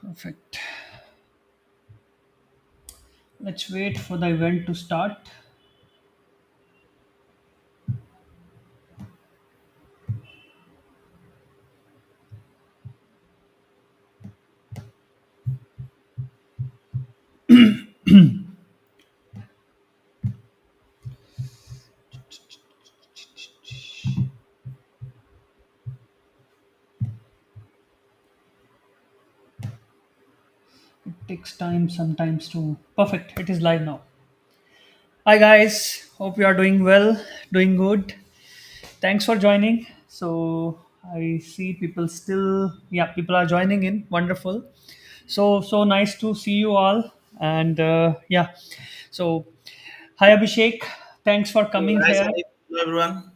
Perfect. Let's wait for the event to start. It takes time sometimes to. Perfect. It is live now. Hi guys. Hope you are doing well, doing good. Thanks for joining. So I see people still. Yeah, people are joining in. Wonderful. So nice to see you all. And yeah. So hi Abhishek. Thanks for coming Hi, here. Sai. Hello, everyone.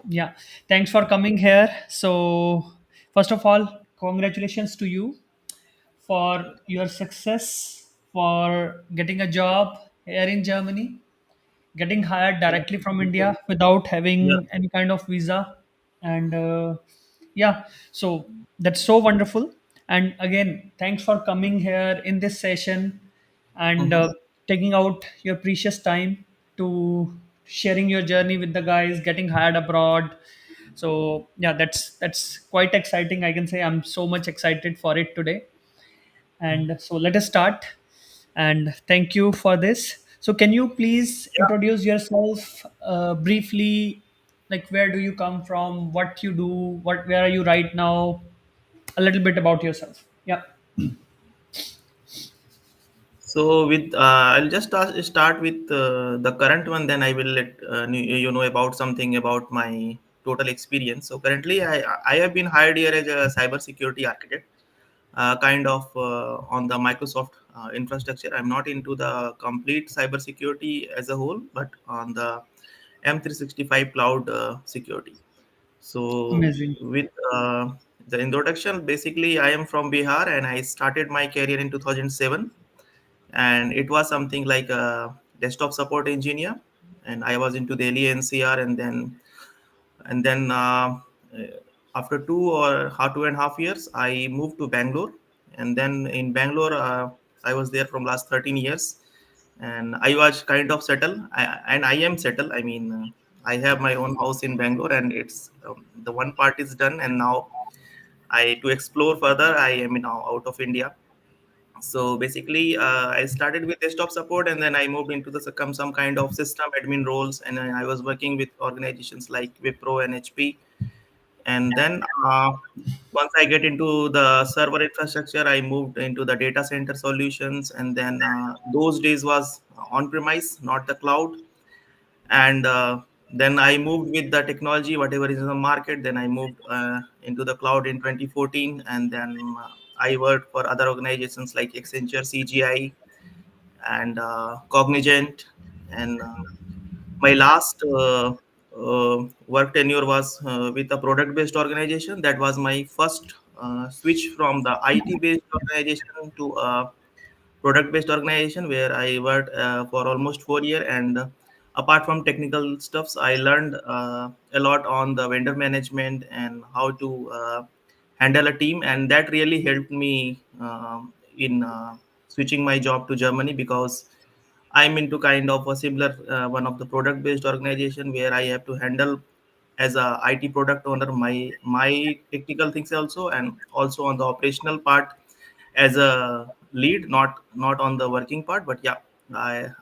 Yeah, thanks for coming here. So, first of all, congratulations to you for your success, for getting a job here in Germany, getting hired Yeah, directly from thank you. India without Yeah. having any kind of visa. And yeah, so that's so wonderful. And again, thanks for coming here in this session and Mhm. taking out your precious time to sharing your journey with the guys getting hired abroad. So yeah, that's quite exciting. I can say I'm so much excited for it today. And so let us start. And thank you for this. So, can you please Yeah. introduce yourself briefly? Like, where do you come from? What you do? Where are you right now? A little bit about yourself. Yeah. So I'll just start with the current one. Then I will let you know about something about my total experience. So currently, I have been hired here as a cybersecurity architect, kind of on the Microsoft infrastructure. I'm not into the complete cybersecurity as a whole, but on the M365 cloud security. So, Amazing. with the introduction, basically, I am from Bihar and I started my career in 2007. And it was something like a desktop support engineer. And I was into Delhi NCR, and then after 2.5 years, I moved to Bangalore. And then in Bangalore, I was there from last 13 years, and I was kind of settled. And I am settled. I mean, I have my own house in Bangalore, and it's the one part is done, and now I to explore further. I am now out of India. So basically, I started with desktop support, and then I moved into the some kind of system admin roles, and then I was working with organizations like Wipro and HP. And then once I get into the server infrastructure, I moved into the data center solutions, and then those days was on premise, not the cloud. And then I moved with the technology whatever is in the market. Then I moved into the cloud in 2014, and then I worked for other organizations like Accenture, CGI, and Cognizant. And my last work tenure was with a product based organization. That was my first switch from the IT based organization to a product based organization where I worked for almost 4 years. And apart from technical stuffs, I learned a lot on the vendor management and how to handle a team. And that really helped me in switching my job to Germany, because I'm into kind of a similar one of the product based organization where I have to handle as a IT product owner my technical things also, and also on the operational part as a lead, not on the working part. But yeah, I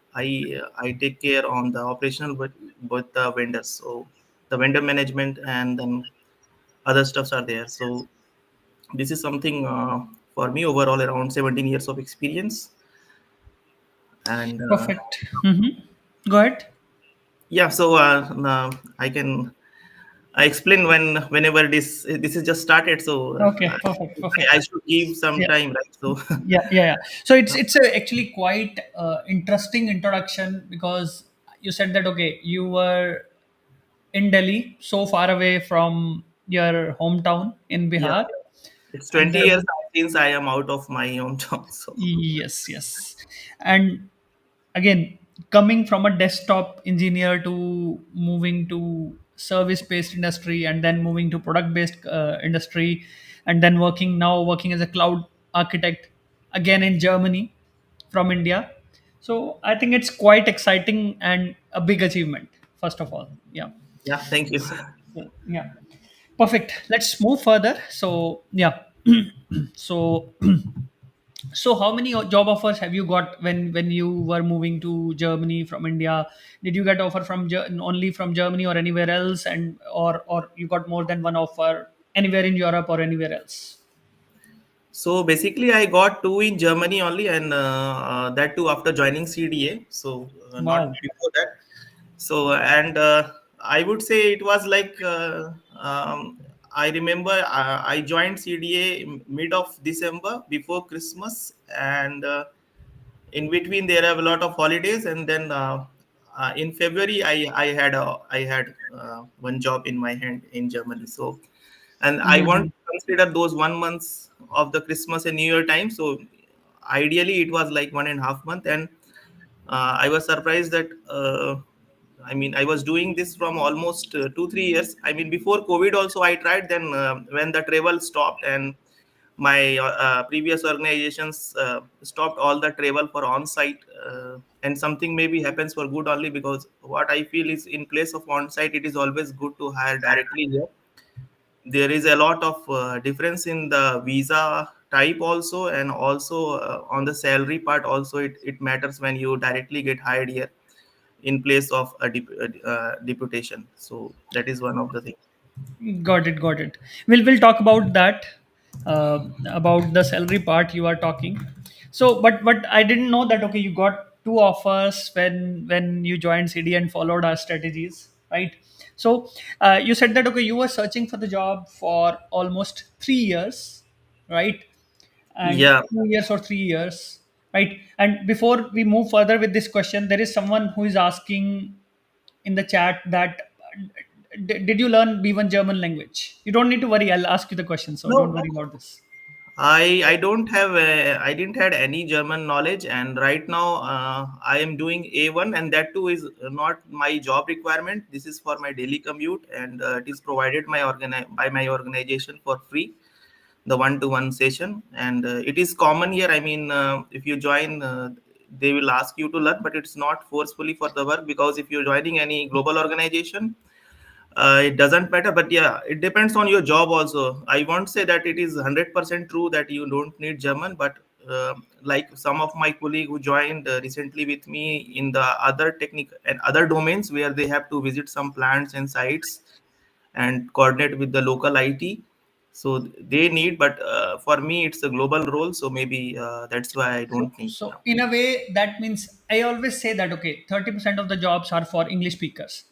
take care on the operational with the vendors. So the vendor management and then other stuffs are there. So this is something for me overall around 17 years of experience. And Perfect. Go ahead. yeah, so I can I explain whenever this is just started. So Okay. Perfect. I Perfect. should give some Yeah. time, right? So Yeah. So it's a actually quite interesting introduction because you said that okay, you were in Delhi, so far away from your hometown in yeah, Bihar, it's and 20 then years since I am out of my own town. So yes, and again coming from a desktop engineer to moving to service-based industry and then moving to product-based industry, and then working as a cloud architect. again in Germany from India. So I think it's quite exciting and a big achievement, first of all. Yeah. Yeah, thank you. So, yeah. Perfect. Let's move further. So, yeah. So, so how many job offers have you got when you were moving to Germany from India? Did you get offer from only from Germany or anywhere else, and or you got more than one offer anywhere in Europe or anywhere else? So basically, I got two in Germany only, and that too after joining CDA. So not Wow. before that. So and I would say it was like I remember I joined CDA mid of December before Christmas, and in between there are a lot of holidays, and then in February I had one job in my hand in Germany. So and I want Mhm. to consider those 1 months of the Christmas and New Year time. So ideally it was like 1.5 month, and I was surprised that I mean I was doing this from almost 2 3 years. I mean before COVID also I tried. Then when the travel stopped and my previous organizations stopped all the travel for on-site, and something maybe happens for good only, because what I feel is in place of on-site it is always good to hire directly here. There is a lot of difference in the visa type also, and also on the salary part also it matters when you directly get hired here in place of a deputation. So that is one of the things. Got it. Got it. We'll talk about that, about the salary part you are talking. So, but I didn't know that. Okay, you got two offers when you joined CD and followed our strategies, right? So, you said that okay, you were searching for the job for almost 3 years, right? And Yeah. 2 years or 3 years, right? And before we move further with this question, there is someone who is asking in the chat that did you learn B1 German language? You don't need to worry. I'll ask you the question, so don't No, worry about this. I don't have I didn't had any German knowledge, and right now I am doing A1, and that too is not my job requirement. This is for my daily commute, and it is provided by my organization for free, the one-to-one session, and it is common here. I mean, if you join, they will ask you to learn, but it's not forcefully for the work, because if you're joining any global organization, it doesn't matter. But yeah, it depends on your job also. I won't say that it is 100% true that you don't need German, but like some of my colleagues who joined recently with me in the other technical and other domains where they have to visit some plants and sites and coordinate with the local IT. So they need, but for me it's a global role, so maybe that's why I So, don't need. so in a way, that means I always say that okay, 30% of the jobs are for English speakers.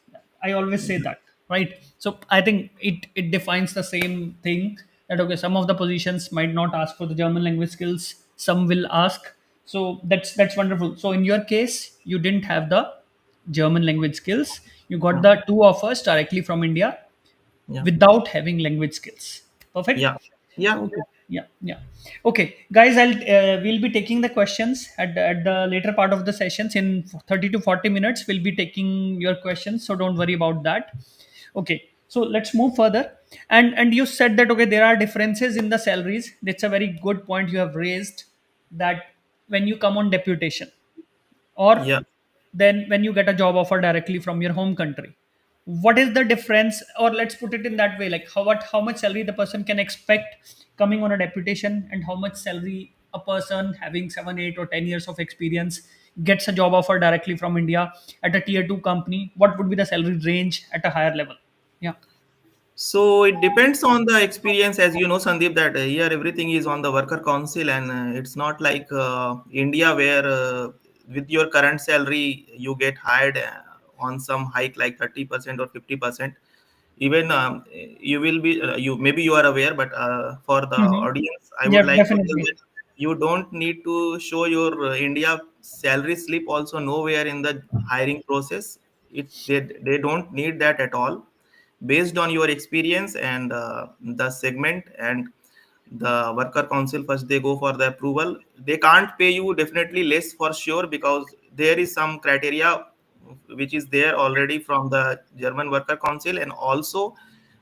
I always say that, right? So I think it defines the same thing that okay, some of the positions might not ask for the German language skills, some will ask. So that's wonderful. So in your case, you didn't have the German language skills. You got Yeah, the two offers directly from India yeah, without having language skills. Perfect. yeah, yeah. Okay. Yeah. Yeah. Okay, guys. We'll be taking the questions at the later part of the sessions in 30 to 40 minutes. We'll be taking your questions, so don't worry about that. Okay. So let's move further. And you said that okay, there are differences in the salaries. That's a very good point you have raised. That when you come on deputation, or Yeah. then when you get a job offer directly from your home country, what is the difference? Or let's put it in that way, like how much salary the person can expect coming on a deputation, and how much salary a person having 7 8 or 10 years of experience gets a job offer directly from India at a tier 2 company. What would be the salary range at a higher level? Yeah. So it depends on the experience, as you know, Sandeep, that here everything is on the worker council, and it's not like India where with your current salary you get hired on some hike like 30% or 50%. Even you will be you maybe you are aware, but for the Hmm. audience, I would Yeah, like to tell definitely. that you don't need to show your India salary slip also nowhere in the hiring process. They don't need that at all. Based on your experience and the segment and the worker council, first they go for the approval. They can't pay you definitely less for sure, because there is some criteria which is there already from the German worker council, and also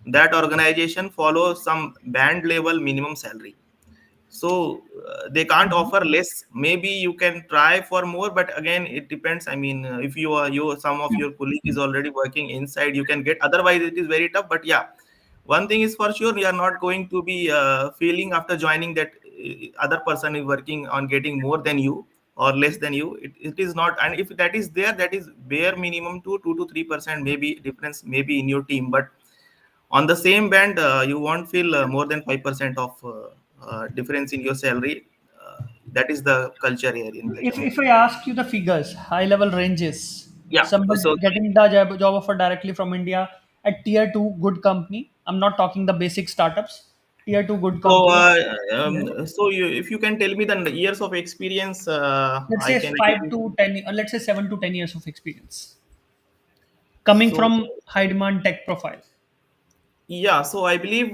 that organization follows some band level minimum salary. So they can't Mhm. offer less. Maybe you can try for more, but again it depends. I mean, if you some of your colleague is already working inside, you can get, otherwise it is very tough. But yeah, one thing is for sure, you are not going to be feeling after joining that other person is working on getting more than you or less than you. It is not. And if that is there, that is bare minimum to 2 to 3% maybe difference maybe in your team. But on the same band, you won't feel more than 5% of difference in your salary. That is the culture here in the If company. I ask you the figures, high level ranges, Yeah. somebody So getting the job offer directly from India at tier two good company. I'm not talking the basic startups. Tier two good so company. Yeah. if you can tell me the years of experience, Let's I say can give five you. to ten. Let's say 7 to 10 years of experience coming So from high demand tech profile. yeah, so I believe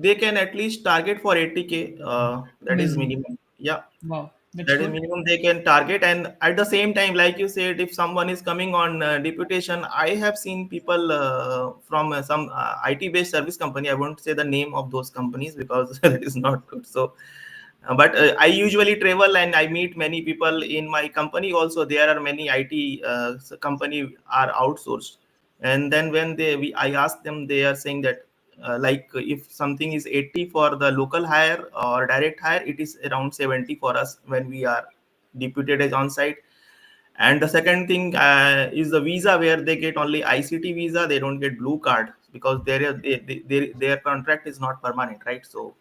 they can at least target for 80K. That is Amazing. minimum. Yeah. Wow, that's That is good. minimum they can target. And at the same time, like you said, if someone is coming on deputation, I have seen people from some IT based service company. I won't say the name of those companies because that is not good. So but I usually travel and I meet many people in my company also. There are many IT company are outsourced, and then when I ask them, they are saying that like if something is 80 for the local hire or direct hire, it is around 70 for us when we are deputed as on site. And the second thing is the visa, where they get only ICT visa. They don't get blue card because their contract is not permanent, right? So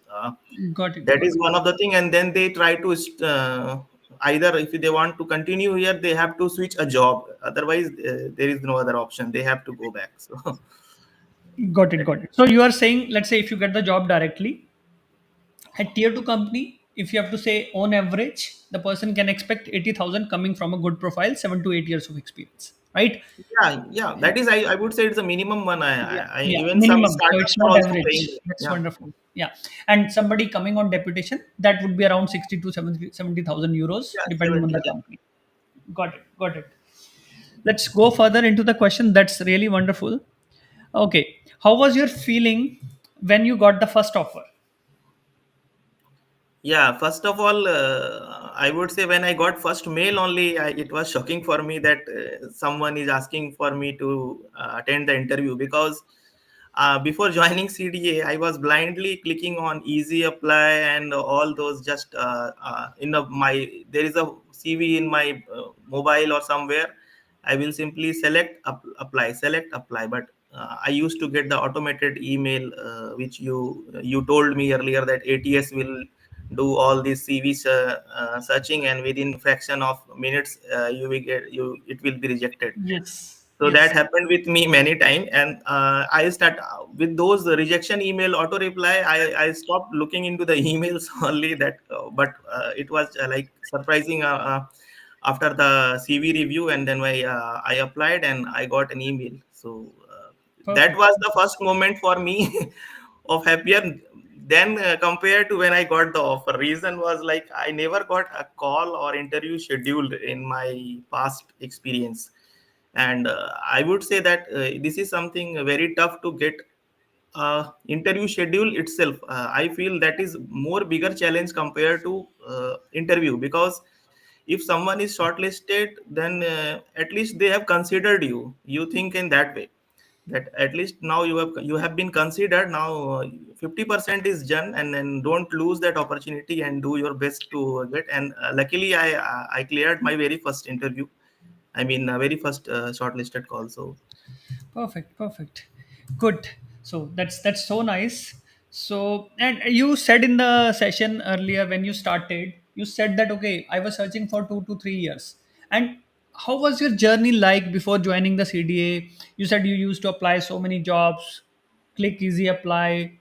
Got it. that Got is it. one of the thing. And then they try to either if they want to continue here, they have to switch a job. Otherwise, there is no other option. They have to go back. So Got it. that Got it. So you are saying, let's say if you get the job directly at tier two company, if you have to say on average, the person can expect 80,000 coming from a good profile, 7 to 8 years of experience, right? yeah, that is, I would say it's the minimum one. Yeah, yeah, Even some minimum. So startups it's are not also paying. average. That's Yeah, wonderful. Yeah, and somebody coming on deputation, that would be around 60 to 70,000 euros, yeah, depending on 70. the Yeah. company. Got it. Got it. Let's go further into the question. That's really wonderful. Okay, how was your feeling when you got the first offer? Yeah, first of all, I would say when I got first mail only, it was shocking for me that someone is asking for me to attend the interview. Because before joining CDA, I was blindly clicking on easy apply and all those. Just my there is a CV in my mobile or somewhere. I will simply select apply, select apply. But I used to get the automated email, which you told me earlier that ATS will do all these CV searching, and within fraction of minutes you will get you it will be rejected. Yes. So that Yes. happened with me many times. And I start with those rejection email auto reply. I stopped looking into the emails only that. But it was like surprising after the CV review, and then I applied and I got an email. So that Perfect. was the first moment for me of happier. Then compared to when I got the offer, reason was like I never got a call or interview scheduled in my past experience. And I would say that this is something very tough to get interview schedule itself. I feel that is more bigger challenge compared to interview. Because if someone is shortlisted, then at least they have considered you think in that way, that at least now you have been considered. Now 50% is done, and then don't lose that opportunity and do your best to get. And luckily I cleared my very first interview. I mean, very first shortlisted call. So Perfect. Perfect. Good. So that's so nice. So and you said in the session earlier when you started, you said that okay, I was searching for 2 to 3 years. And how was your journey like before joining the CDA? You said you used to apply so many jobs, click easy apply,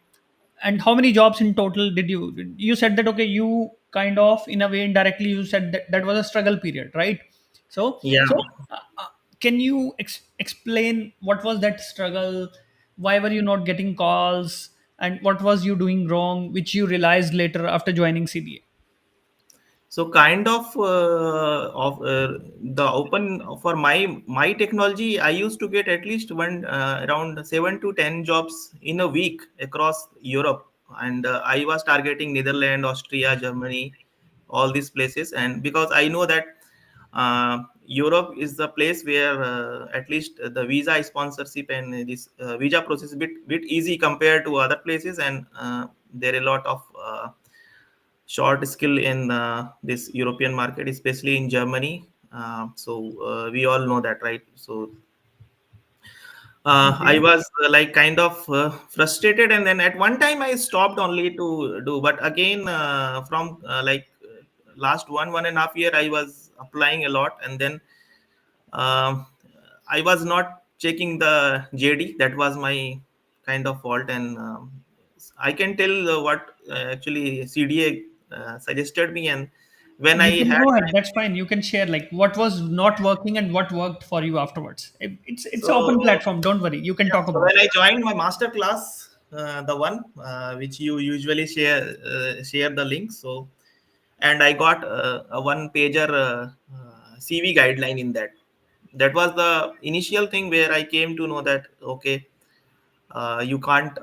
and how many jobs in total did you said that okay, you kind of in a way indirectly you said that that was a struggle period, right? so yeah. so can you explain what was that struggle, why were you not getting calls, and what was you doing wrong which you realized later after joining CDA? So kind of the open for my technology, I used to get at least one around 7 to 10 jobs in a week across Europe. and I was targeting Netherlands, Austria, Germany, all these places. And because I know that Europe is the place where at least the visa sponsorship and this visa process is bit easy compared to other places, and there are a lot of short skill in this European market, especially in Germany. We all know that, right? So I Okay. was like kind of frustrated, and then at one time I stopped only to do. But again, from last 1.5 year, I was applying a lot, and then um I was not checking the JD. That was my kind of fault, and I can tell what actually CDA suggested me, and when You I can had go ahead. That's fine. You can share like what was not working and what worked for you afterwards. It's an open so platform. Don't worry. You can yeah, talk so about when it. I joined my master class, the one which you usually share the link. So, and I got a one pager CV guideline in that. That was the initial thing where I came to know that okay, you can't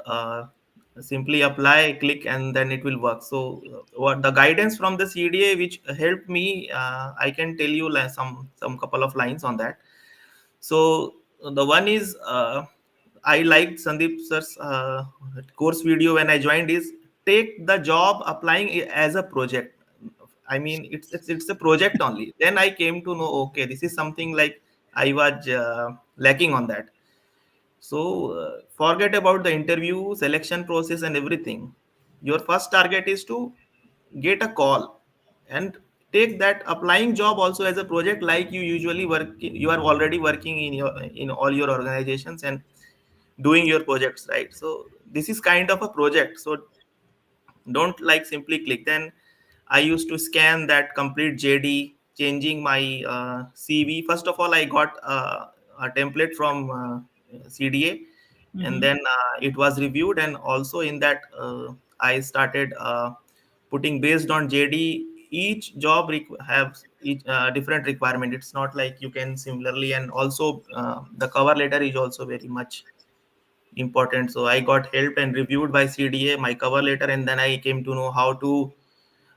simply apply, click, and then it will work. So, what the guidance from the CDA which helped me, I can tell you like some couple of lines on that. So the one is I liked Sandeep sir's course video when I joined is take the job applying as a project. I mean, it's a project only. Then I came to know okay, this is something like I was lacking on that. So forget about the interview, selection process, and everything. Your first target is to get a call and take that applying job also as a project, like you usually work. You are already working in all your organizations and doing your projects, right? So this is kind of a project. So don't like simply click. Then I used to scan that complete JD, changing my CV. First of all, I got a template from CDA, and then it was reviewed, and also in that I started putting based on JD. Each job have each different requirement. It's not like you can similarly, and also the cover letter is also very much important. So I got helped and reviewed by CDA my cover letter, and then I came to know how to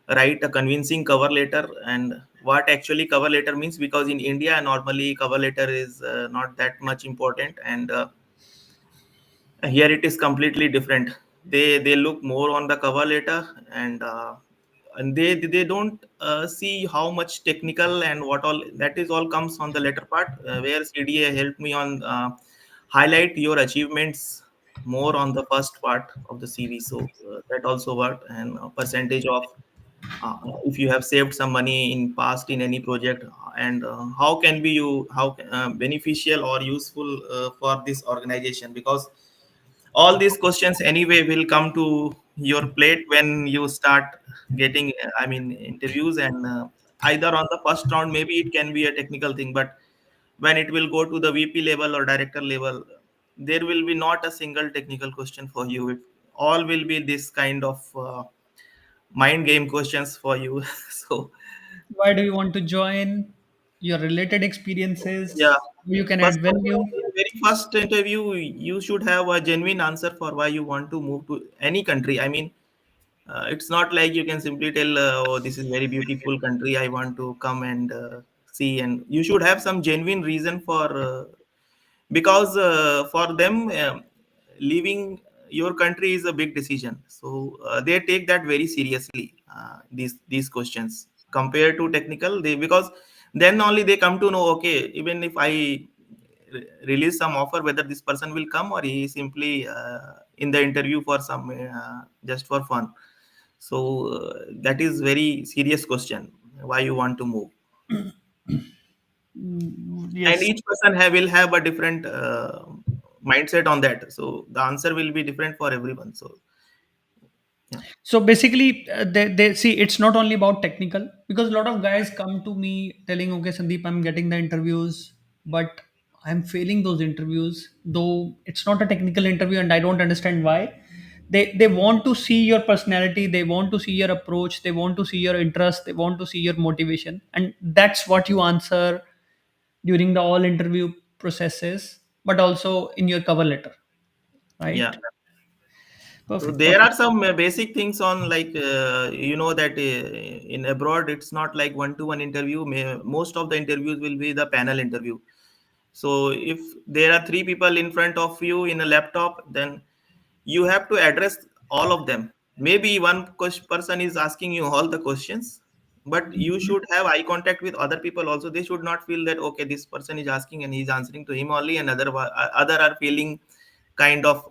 write a convincing cover letter and what actually cover letter means, because in India normally cover letter is not that much important, and here it is completely different. They look more on the cover letter, and they don't see how much technical and what all that is all comes on the later part, where CDA helped me on highlight your achievements more on the first part of the CV. So that also worked, and a percentage of if you have saved some money in past in any project, and how can be you how beneficial or useful for this organization, because all these questions anyway will come to your plate when you start getting I mean interviews, and either on the first round maybe it can be a technical thing, but when it will go to the VP level or director level, there will be not a single technical question for you. All will be this kind of mind game questions for you. So Why do you want to join? Your related experiences. yeah, You can first add of all, value. in very first interview you should have a genuine answer for why you want to move to any country. I mean, it's not like you can simply tell oh, this is very beautiful country, I want to come and see. And you should have some genuine reason for because for them leaving your country is a big decision, so they take that very seriously, these questions compared to technical. They because then only they come to know okay, even if I release some offer, whether this person will come or he is simply in the interview for some just for fun. So that is very serious question, why you want to move. And Yes. each person will have a different mindset on that, so the answer will be different for everyone. So yeah. So basically, they see it's not only about technical, because a lot of guys come to me telling, okay, Sandeep, I'm getting the interviews, but I'm failing those interviews, though it's not a technical interview and I don't understand why. They want to see your personality, they want to see your approach, they want to see your interest, they want to see your motivation. And that's what you answer during the all interview processes, but also in your cover letter, Yeah. right? So Perfect. there Perfect. are some basic things on, like that in abroad it's not like one to one interview. Most of the interviews will be the panel interview. So if there are three people in front of you in a laptop, then you have to address all of them. Maybe one person is asking you all the questions, but you should have eye contact with other people also. They should not feel that okay, this person is asking and he's answering to him only, and other are feeling kind of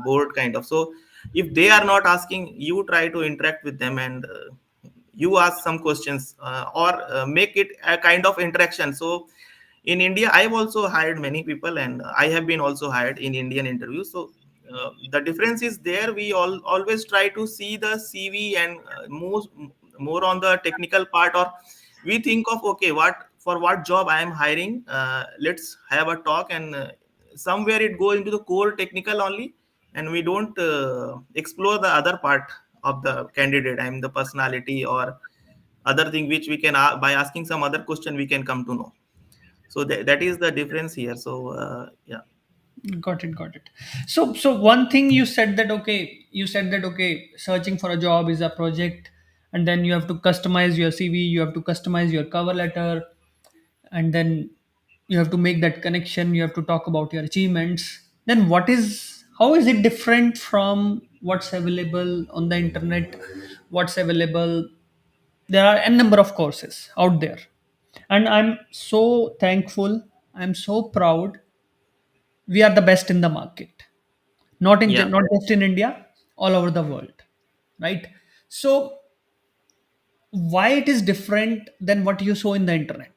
bored kind of. So if they are not asking, you try to interact with them, and you ask some questions, or make it a kind of interaction. So in India, I've also hired many people, and I have been also hired in Indian interviews. So the difference is there. We all always try to see the CV and more on the technical part, or we think of okay, what job I am hiring. Let's have a talk, and somewhere it goes into the core technical only, and we don't explore the other part of the candidate. I mean the personality or other thing which we can by asking some other question we can come to know. So that is the difference here. So yeah. Got it. Got it. So one thing you said that okay, searching for a job is a project, and then you have to customize your CV, you have to customize your cover letter, and then you have to make that connection. You have to talk about your achievements. Then how is it different from what's available on the internet? What's available? There are n number of courses out there, and I'm so thankful. I'm so proud we are the best in the market, Yeah. not just in India, all over the world, right? So why it is different than what you saw in the internet?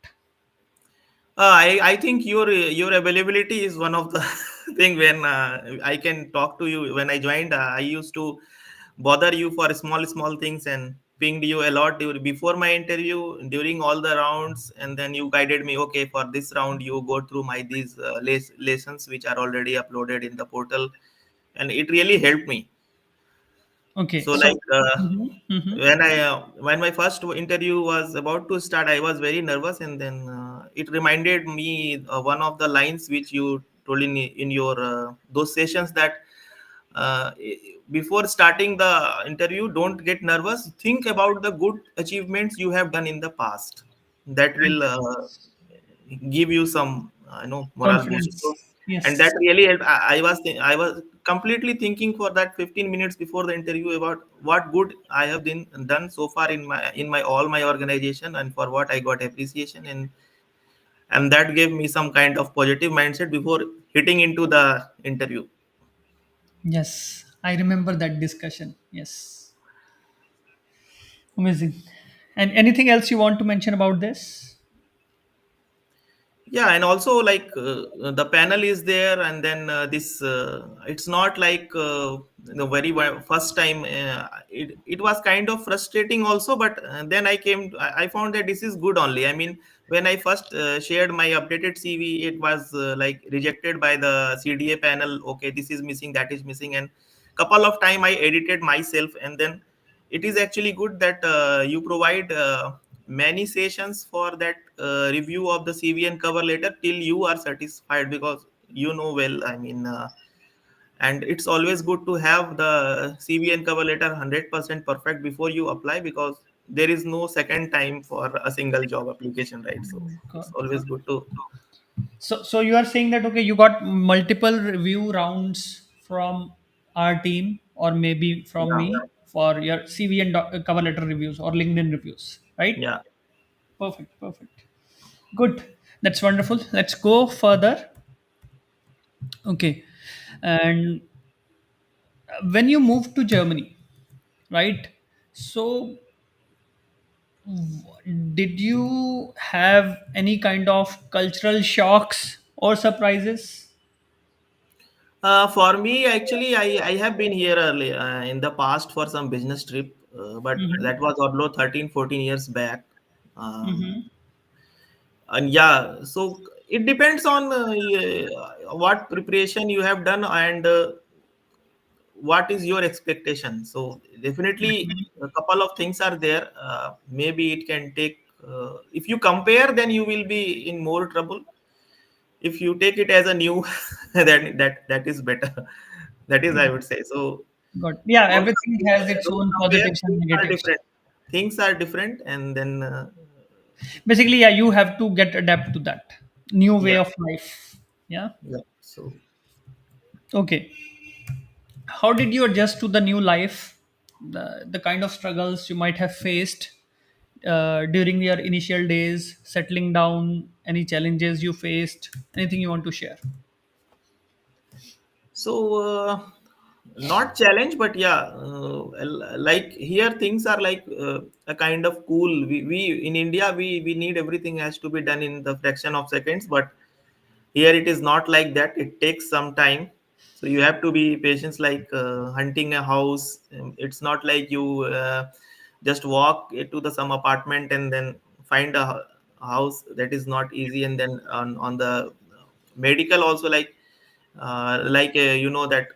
I think your availability is one of the thing. When I can talk to you, when I joined, I used to bother you for small things and pinged you a lot before my interview, during all the rounds, and then you guided me. Okay, for this round, you go through my these lessons which are already uploaded in the portal, and it really helped me. Okay, So so like when my first interview was about to start, I was very nervous, and then it reminded me one of the lines which you told in your those sessions, that before starting the interview, don't get nervous. Think about the good achievements you have done in the past. That will give you some morale boost. So, confidence, and that yes. really helped. I was completely thinking for that 15 minutes before the interview about what good I have been done so far in my all my organization, and for what I got appreciation, and that gave me some kind of positive mindset before hitting into the interview. Yes, I remember that discussion. Yes, amazing. And anything else you want to mention about this? Yeah, and also like the panel is there, and then this it's not like the very first time. It was kind of frustrating also, but then I found that this is good only. I mean, when I first shared my updated CV, it was like rejected by the CDA panel. Okay, this is missing, that is missing, and couple of time I edited myself, and then it is actually good that you provide many sessions for that review of the CV and cover letter till you are satisfied, because well, I mean, and it's always good to have the CV and cover letter 100% perfect before you apply, because there is no second time for a single job application, right? So it's Got it. always good to. So you are saying that okay, you got multiple review rounds from our team or maybe from Yeah. me for your CV and cover letter reviews or LinkedIn reviews, right? Yeah. Perfect, perfect. Good. That's wonderful. Let's go further. Okay. And when you moved to Germany, right? So did you have any kind of cultural shocks or surprises? For me, actually, I have been here early, in the past for some business trip, but that was although 13, 14 years back. Um, and yeah, so it depends on what preparation you have done, and what is your expectation. So definitely a couple of things are there. Maybe it can take, if you compare, then you will be in more trouble. If you take it as a new, then that is better. That is, I would say so. Got yeah. All the Everything things, has its don't own compare. positives and Things are negatives. different. Things are different, and then Basically, yeah, you have to get adapt to that new way yeah, of life. Yeah. yeah. So Okay. How did you adjust to the new life? The kind of struggles you might have faced during your initial days, settling down, any challenges you faced, anything you want to share? so not challenge, but yeah, like here things are like a kind of cool. We in India we need everything has to be done in the fraction of seconds, but here it is not like that. It takes some time. So you have to be patient, like hunting a house. It's not like you just walk to the some apartment and then find a house. That is not easy. And then on the medical also, you know that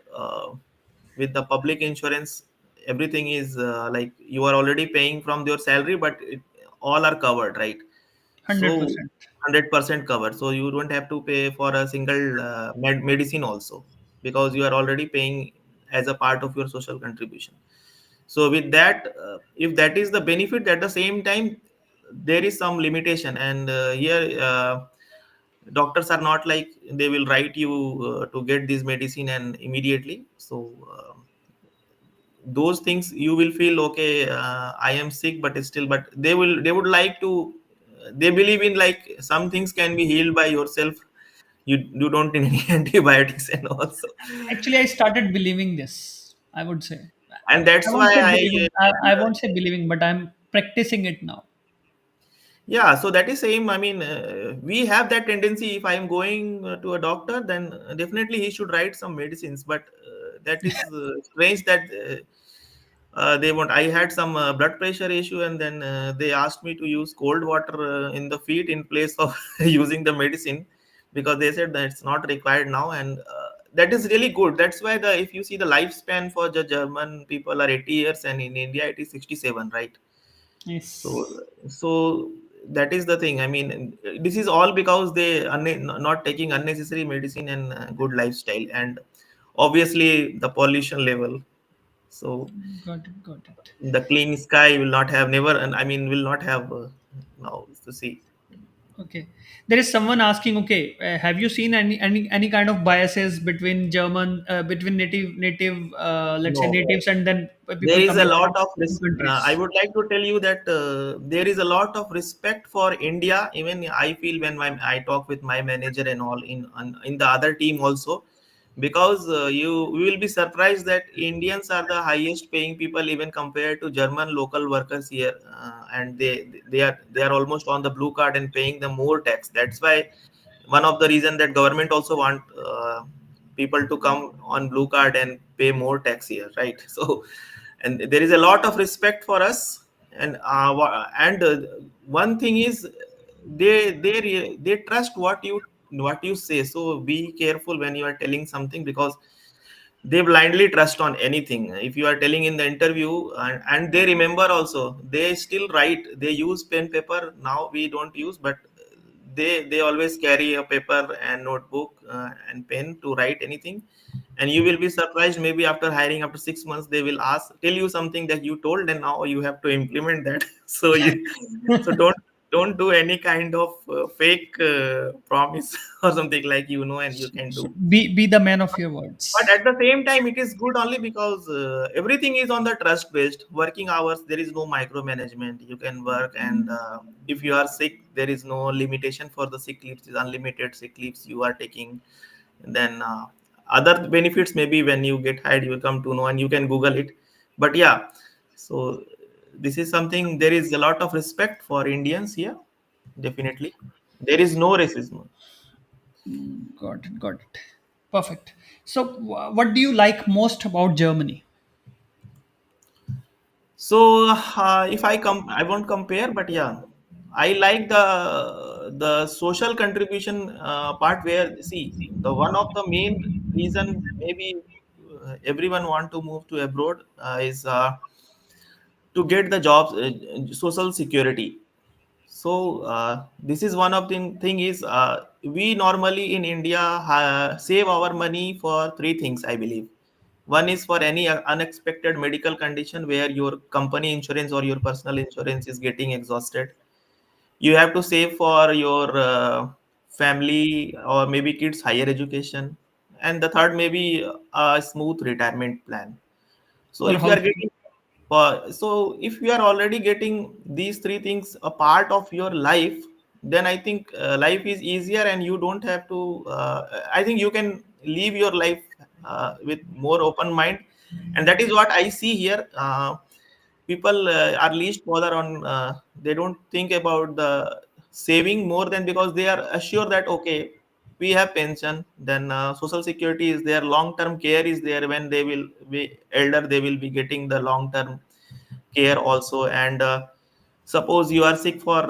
with the public insurance, everything is like you are already paying from your salary, but all are covered, right? So 100%. 100% covered, so you don't have to pay for a single medicine also, because you are already paying as a part of your social contribution. So with that, if that is the benefit, at the same time there is some limitation. And here doctors are not like they will write you to get this medicine and immediately. So those things you will feel okay, I am sick, but still, but they would like to, they believe in like some things can be healed by yourself. You don't need any antibiotics and also. Actually, I started believing this. I would say. And I that's won't why say I believing. I won't say believing, but I'm practicing it now. yeah, so that is same. I mean, we have that tendency. If I am going to a doctor, then definitely he should write some medicines. But that is strange that they want. I had some blood pressure issue, and then they asked me to use cold water in the feet in place of using the medicine, because they said that it's not required now. And that is really good. That's why the if you see the lifespan for the German people are 80 years, and in India it is 67, right? So, Yes. so that is the thing. I mean, this is all because they not taking unnecessary medicine and good lifestyle, and obviously the pollution level. So Got it. Got it. the clean sky will not have never, and I mean will not have now to see. Okay. There is someone asking. Okay, have you seen any kind of biases between German, between native, let's say No, natives, and then there people is a coming lot from of other I countries? would like to tell you that there is a lot of respect for India. Even I feel when I talk with my manager and all in the other team also, because you will be surprised that Indians are the highest paying people even compared to German local workers here, and they are almost on the blue card and paying the more tax. That's why one of the reason that government also want people to come on blue card and pay more tax here, right? So and there is a lot of respect for us. And one thing is they trust what you say. So be careful when you are telling something, because they blindly trust on anything. If you are telling in the interview, and they remember also, they still write, they use pen paper. Now we don't use, but they always carry a paper and notebook and pen to write anything. And you will be surprised, maybe after hiring after 6 months they will tell you something that you told, and now you have to implement that. So so don't do any kind of fake promise or something like, and you can So do. be the man of your But words. at the same time, it is good only because everything is on the trust based working hours. There is no micromanagement. You can work, and if you are sick, there is no limitation for the sick leaves. It's unlimited sick leaves you are taking. And then other benefits, maybe when you get hired, you will come to know, and you can Google it. But yeah, so this is something. There is a lot of respect for Indians here. Definitely, there is no racism. Got it. Got it. Perfect. So, what do you like most about Germany? So if I won't compare, but yeah, I like the social contribution part, where see the one of the main reason maybe everyone want to move to abroad is to get the jobs, social security. So this is one of the thing is we normally in India save our money for three things, I believe. One is for any unexpected medical condition where your company insurance or your personal insurance is getting exhausted. You have to save for your family or maybe kids higher education, and the third maybe a smooth retirement plan. So Or if you are housing. getting so if you are already getting these three things a part of your life, then I think life is easier, and you don't have to. I think you can live your life with more open mind, and that is what I see here. People are least bother on. They don't think about the saving more than, because they are assured that okay, we have pension, then social security is there, long term care is there. When they will be elder, they will be getting the long term care also. And suppose you are sick for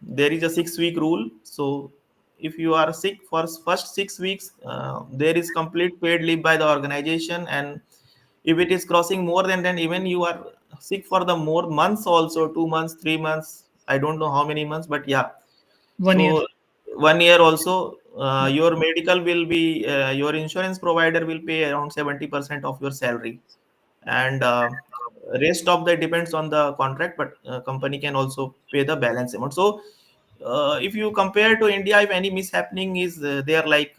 there is a 6 week rule. So if you are sick for first 6 weeks, there is complete paid leave by the organization. And if it is crossing more than, then even you are sick for the more months also, 2 months, 3 months, I don't know how many months, but yeah. 1 year. So 1 year also, Yeah. your medical will be your insurance provider will pay around 70% of your salary. And rest of that depends on the contract, but company can also pay the balance amount. So if you compare to India, if any mishappening is there, like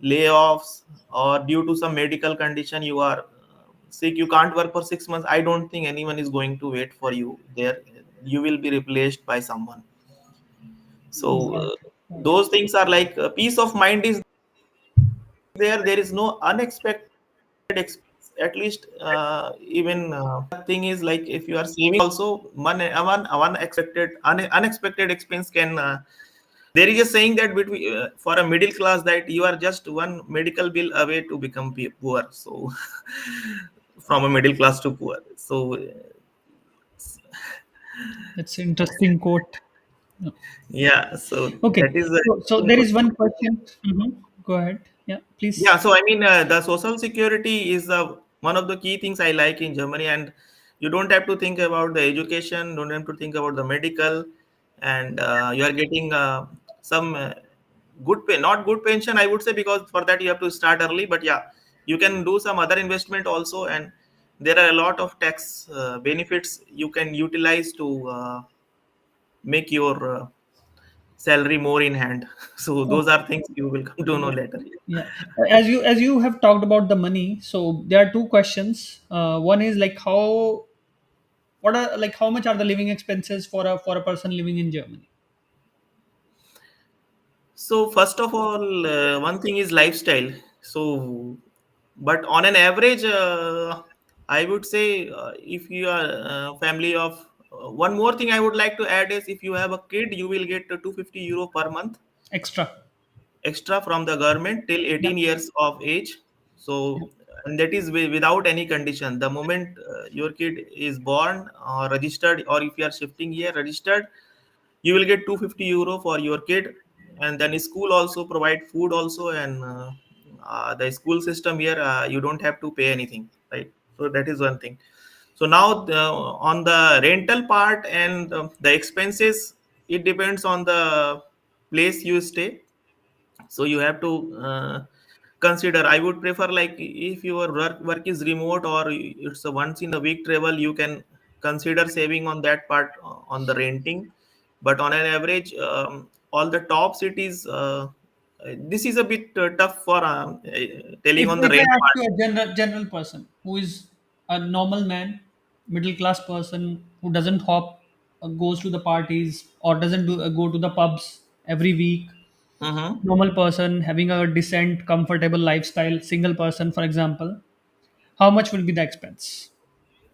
layoffs or due to some medical condition, you are sick, you can't work for 6 months, I don't think anyone is going to wait for you there. You will be replaced by someone. So Got it. Got it. those things are like peace of mind is there is no unexpected at least even thing is like if you are saving also, one unexpected expense can there is a saying that between for a middle class, that you are just one medical bill away to become poor. So from a middle class to poor. So That's an interesting quote. Yeah. yeah, so Okay. that is So there is one question. Go ahead. Yeah, please. yeah. So I mean, the social security is one of the key things I like in Germany. And you don't have to think about the education, don't have to think about the medical. And you are getting some good pay, not good pension, I would say, because for that you have to start early. But yeah, you can do some other investment also, and there are a lot of tax benefits you can utilize to make your salary more in hand. So those Okay. are things you will come to know later. Yeah. As you have talked about the money, so there are two questions. One is like how much are the living expenses for a person living in Germany? So first of all, one thing is lifestyle. So, but on an average, I would say if you are a family of one more thing I would like to add is if you have a kid, you will get 250 euro per month Extra. extra from the government till Yeah. 18 years of age. Yeah. So, and that is without any condition. The moment your kid is born or registered, or if you are shifting here registered, you will get 250 euro for your kid. And then school also provide food also. And the school system here, you don't have to pay anything, right? So that is one thing. So now on the rental part and the expenses, it depends on the place you stay. So you have to consider. I would prefer, like, if your work is remote or it's a once in a week travel, you can consider saving on that part on the renting. But on an average, all the top cities, this is a bit tough for telling on the If I rent ask part. you a general person who is a normal man, middle class person who doesn't hop, goes to the parties or doesn't go to the pubs every week, Mhm. normal person having a decent, comfortable lifestyle, single person, for example, how much will be the expense?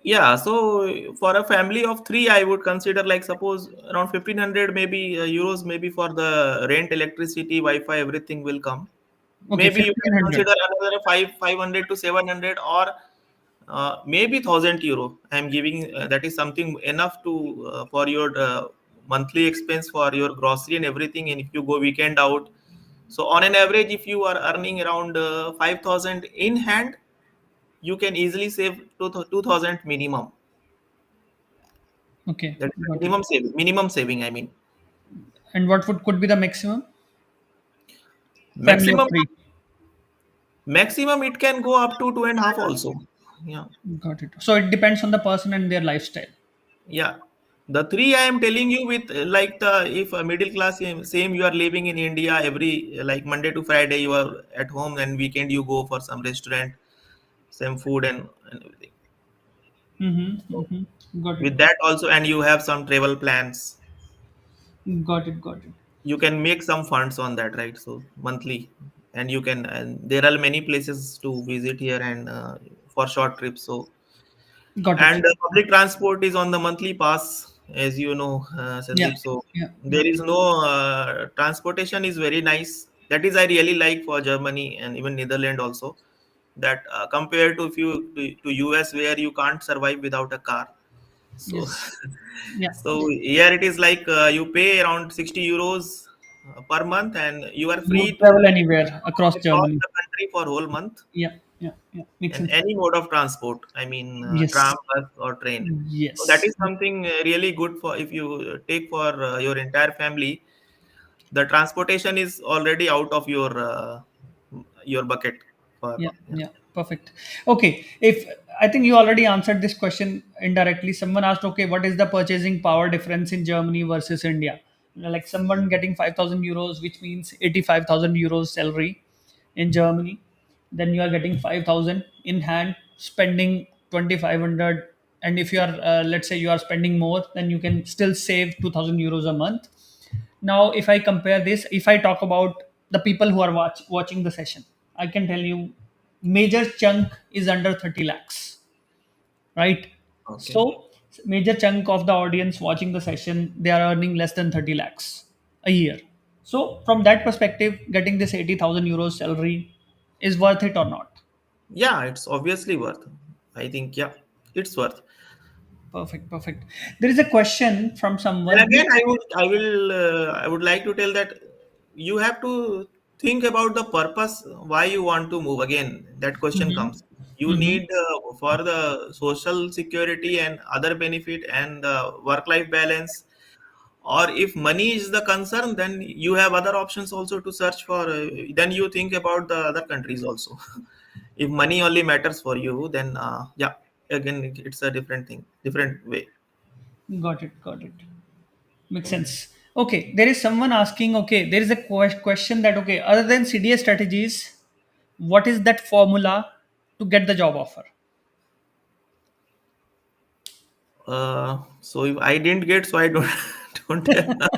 Yeah, so for a family of three, I would consider, like, suppose around 1500 maybe euros, maybe for the rent, electricity, Wi-Fi, everything will come. Okay, Maybe you can 1500. consider another 500 to 700, or maybe 1000 euro. I am giving that is something enough to for your monthly expense for your grocery and everything. And if you go weekend out, so on an average, if you are earning around 5000 in hand, you can easily save 2000 minimum. Okay, That is the got it. minimum saving. Minimum saving, I mean. And what would could be the maximum? Family of Maximum, three. Maximum it can go up to 2.5 also. Yeah. Got it. So it depends on the person and their lifestyle. Yeah. The three I am telling you with like the if a middle class same you are living in India every like Monday to Friday you are at home and weekend you go for some restaurant, same food and everything. Mm-hmm, So mm-hmm. Got it. with that also and you have some travel plans, Got it. Got it. you can make some funds on that, right? So monthly, and you can and there are many places to visit here and for short trips. So Got it. and public transport is on the monthly pass, as you know, Yeah. Sandeep. So Yeah. Yeah. there is no transportation is very nice. That is I really like for Germany and even Netherlands also. That compared to if you to US where you can't survive without a car. So Yes. Yeah. so here it is like you pay around 60 euros per month and you are You free to travel anywhere across across Germany. the country for whole month Yeah. Yeah. Yeah. Makes and sense. any mode of transport. I mean tram, Yes. bus or train. So that Yes. is something really good for if you take for your entire family. The transportation is already out of your bucket for Yeah, yeah. yeah, perfect. Okay, if I think you already answered this question indirectly. Someone asked, okay, what is the purchasing power difference in Germany versus India? Like someone getting 5,000 euros, which means 85,000 euros salary in Germany, then you are getting 5,000 in hand, spending 2,500. And if you are, let's say, you are spending more, then you can still save 2,000 euros a month. Now if I compare this, if I talk about the people who are watching the session, I can tell you major chunk is under 30 lakhs, right? Okay. So major chunk of the audience watching the session, they are earning less than 30 lakhs a year. So from that perspective, getting this 80,000 euros salary is worth it or not? Yeah, it's obviously worth. I think yeah, it's worth. Perfect, perfect. There is a question from And someone again, I would like to tell that you have to think about the purpose why you want to move. Again, that question comes. You hmm need for the social security and other benefit and the work-life balance. Or if money is the concern, then you have other options also to search for. Then you think about the other countries also. If money only matters for you, then yeah, again it's a different thing, different way. got it, got it. Makes sense. Okay, there is someone asking, okay, there is a question that, okay, other than CDA strategies, what is that formula to get the job offer? So if I didn't get, so I don't don't have.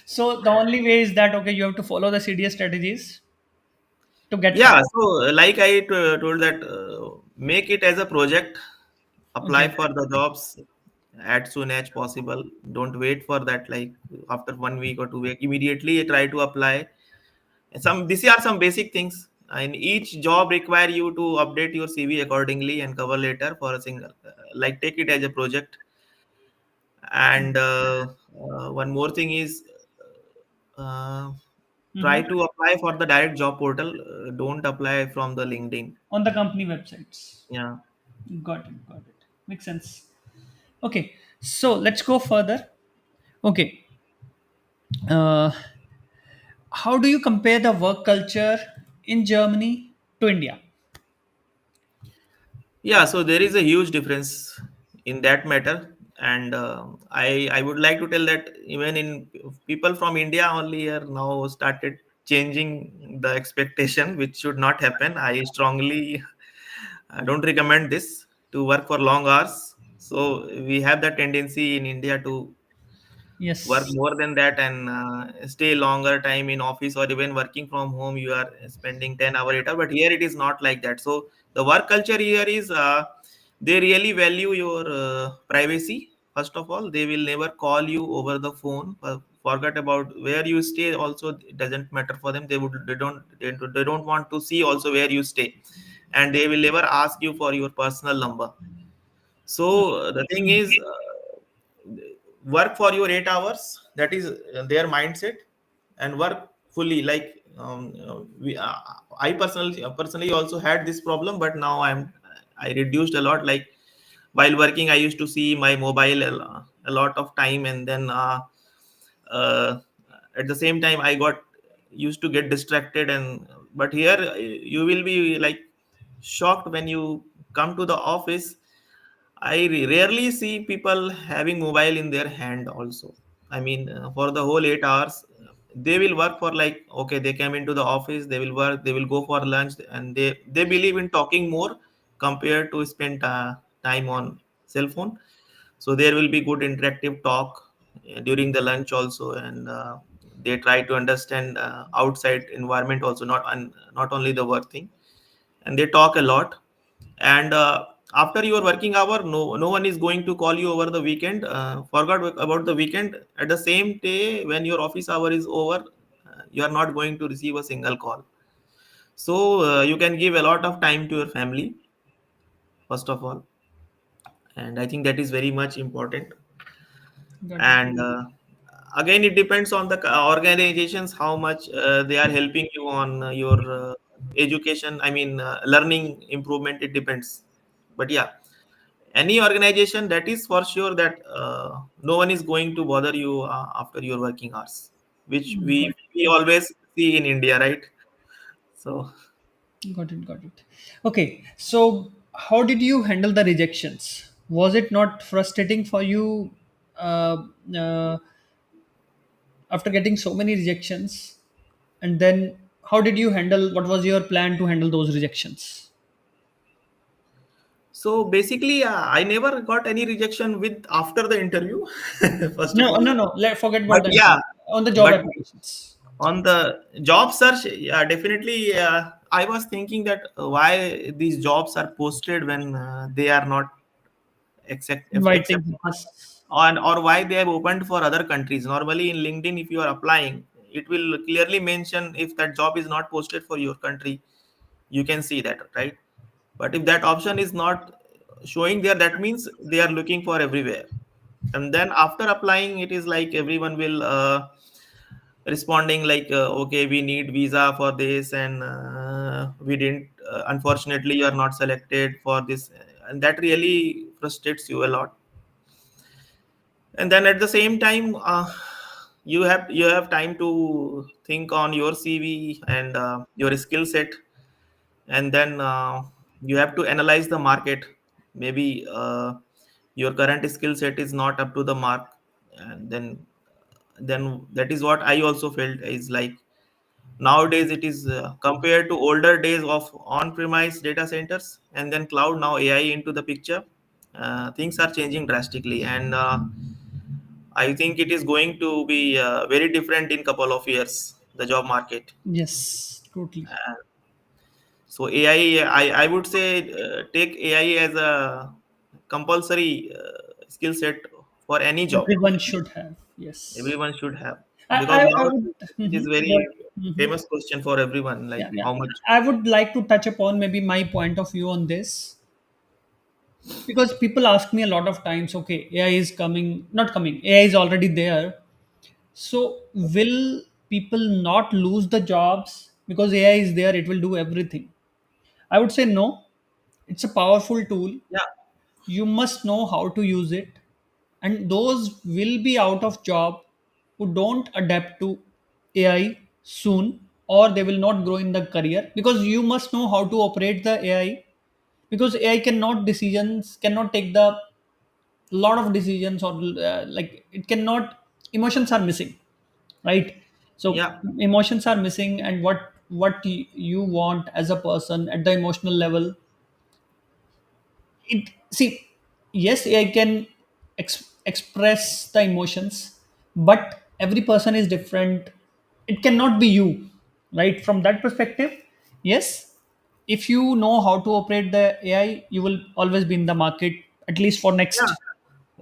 So the only way is that, okay, you have to follow the CDA strategies to get Yeah, hired. so like I told that make it as a project, apply Okay. for the jobs as soon as possible. Don't wait for that like after 1 week or 2 week. Immediately try to apply. Some these are some basic things. And each job require you to update your CV accordingly and cover letter for a single. Like take it as a project. And one more thing is uh, try hmm to apply for the direct job portal. Don't apply from the LinkedIn. On the company websites. Yeah. Got it, got it. Makes sense. Okay, so let's go further. Okay, uh, how do you compare the work culture in Germany to India? Yeah, so there is a huge difference in that matter, and I would like to tell that even in people from India only here now started changing the expectation, which should not happen. I strongly don't recommend this to work for long hours. So we have the tendency in India to work Yes. more than that and stay longer time in office or even working from home you are spending 10 hour 8 hour, but here it is not like that. So the work culture here is they really value your privacy. First of all, they will never call you over the phone. Forget about where you stay also, it doesn't matter for them. They don't want to see also where you stay, and they will never ask you for your personal number. So the thing is, work for your 8 hours. That is their mindset, and work fully. Like I personally also had this problem, but now I reduced a lot. Like while working, I used to see my mobile a lot of time, and then uh, at the same time, I got used to get distracted and But here you will be like shocked when you come to the office. I rarely see people having mobile in their hand also. I mean, for the whole 8 hours, they will work for like, okay, they came into the office, they will work, they will go for lunch, and they believe in talking more compared to spend time on cell phone. So there will be good interactive talk during the lunch also, and they try to understand outside environment also, not only the work thing, and they talk a lot. And after your working hour, no one is going to call you over the weekend. Forgot about the weekend. At the same day when your office hour is over, you are not going to receive a single call. So you can give a lot of time to your family, first of all, and I think that is very much important. Got it. And again, it depends on the organizations how much they are helping you on your education, I mean learning improvement. It depends, but yeah, any organization, that is for sure that no one is going to bother you after your working hours, which Got we it. always see in India, right? So Got it. Got it. Okay. So, how did you handle the rejections? Was it not frustrating for you uh, uh, after getting so many rejections? And then, how did you handle? What was your plan to handle those rejections? so basically, I never got any rejection with after the interview, first of No, all. no, no. Forget But about the yeah, interview. On the job but applications. on the job search, yeah, definitely. I was thinking that why these jobs are posted when they are not Inviting acceptable, us. on, or why they have opened for other countries. Normally in LinkedIn, if you are applying, it will clearly mention if that job is not posted for your country. You can see that, right? But if that option is not showing there, that means they are looking for everywhere. And then after applying, it is like everyone will responding like, okay, we need visa for this, and we didn't, unfortunately you are not selected for this, and that really frustrates you a lot. And then at the same time, you have time to think on your CV and your skill set, and then you have to analyze the market. Maybe your current skill set is not up to the mark, and then that is what I also felt is like, nowadays it is compared to older days of on-premise data centers and then cloud, now AI into the picture. Things are changing drastically, and I think it is going to be very different in couple of years, the job market. Yes, totally. Uh, so AI, I would say take AI as a compulsory skill set for any job. Everyone should have. Yes. Everyone should have, because I now would. it is But, very mhm. famous question for everyone, like Yeah, yeah. how much. I would like to touch upon maybe my point of view on this because people ask me a lot of times, okay, AI is coming, not coming, AI is already there. So, will people not lose the jobs because AI is there? It will do everything. I would say no. It's a powerful tool. Yeah, You must know how to use it, and those will be out of job who don't adapt to AI soon, or they will not grow in the career because you must know how to operate the AI because AI cannot take the lot of decisions or like it cannot. Emotions are missing, right? So yeah, emotions are missing, and you want as a person at the emotional level, it see, yes, AI can express the emotions, but every person is different. It cannot be you, right? From that perspective, yes, if you know how to operate the AI, you will always be in the market at least for yeah. next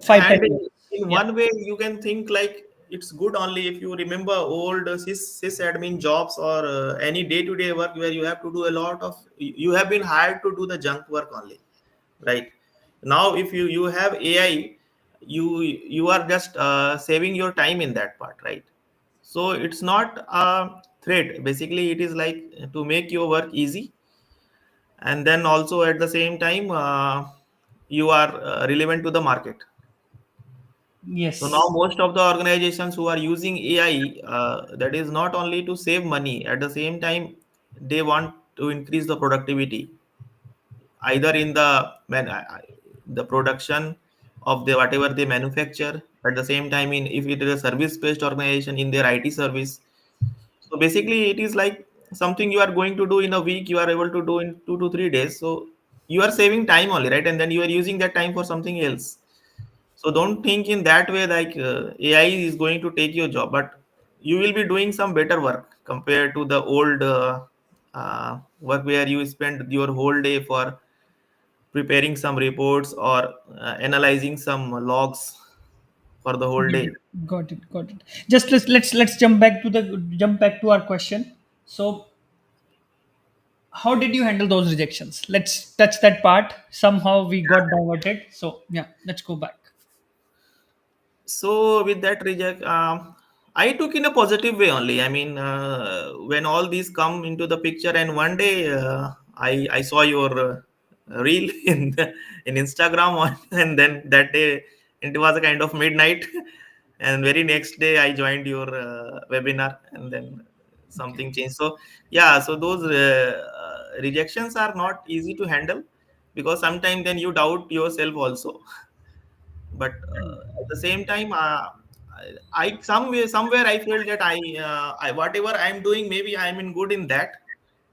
5 10 years. In Yeah. one way, you can think like it's good only if you remember old sysadmin jobs, or any day-to-day work where you have to do a lot of. You have been hired to do the junk work only, right? Now, if you have AI, you are just saving your time in that part, right? So it's not a threat. Basically, it is like to make your work easy, and then also at the same time, you are relevant to the market. So now Yes. most of the organizations who are using AI, that is not only to save money. At the same time, they want to increase the productivity either in the production of the whatever they manufacture. At the same time, in if it is a service based organization, in their IT service. So basically it is like something you are going to do in a week, you are able to do in 2 to 3 days. So you are saving time only, right? And then you are using that time for something else. So don't think in that way like AI is going to take your job, but you will be doing some better work compared to the old work where you spend your whole day for preparing some reports or analyzing some logs for the whole Got day. it. Got it. Got it. Just let's jump back to our question. So, how did you handle those rejections? Let's touch that part. Somehow we got diverted. So yeah, let's go back. So with that reject, I took in a positive way only. I mean, when all these come into the picture, and one day I saw your reel in Instagram, and then that day it was a kind of midnight, and very next day I joined your webinar, and then Okay. something changed. So yeah, so those rejections are not easy to handle because sometimes then you doubt yourself also. But at the same time, I somewhere I feel that I whatever I'm doing, maybe I'm in good in that,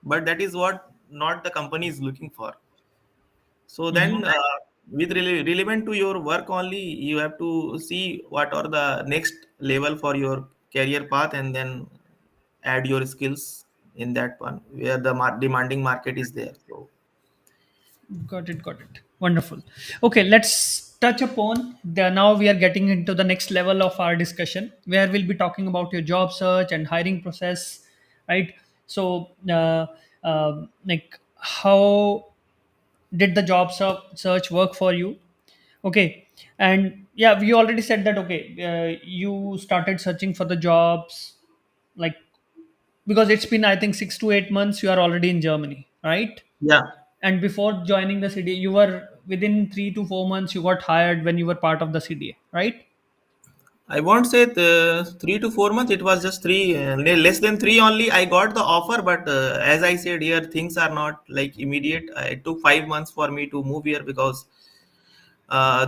but that is what not the company is looking for. So then Hmm. with really relevant to your work only, you have to see what are the next level for your career path, and then add your skills in that one where the demanding market is there. So Got it. Got it. Wonderful. Okay, let's touch upon the now we are getting into the next level of our discussion where we'll be talking about your job search and hiring process, right? So, like how did the search work for you? Okay. And yeah, we already said that, okay, you started searching for the jobs, like, because it's been, I think, 6 to 8 months you are already in Germany, right? yeah, And before joining the CDA, you were within 3 to 4 months you got hired when you were part of the CDA, right? I won't say 3 to 4 months. It was just three, less than three only. I got the offer, but as I said here, things are not like immediate. It took 5 months for me to move here because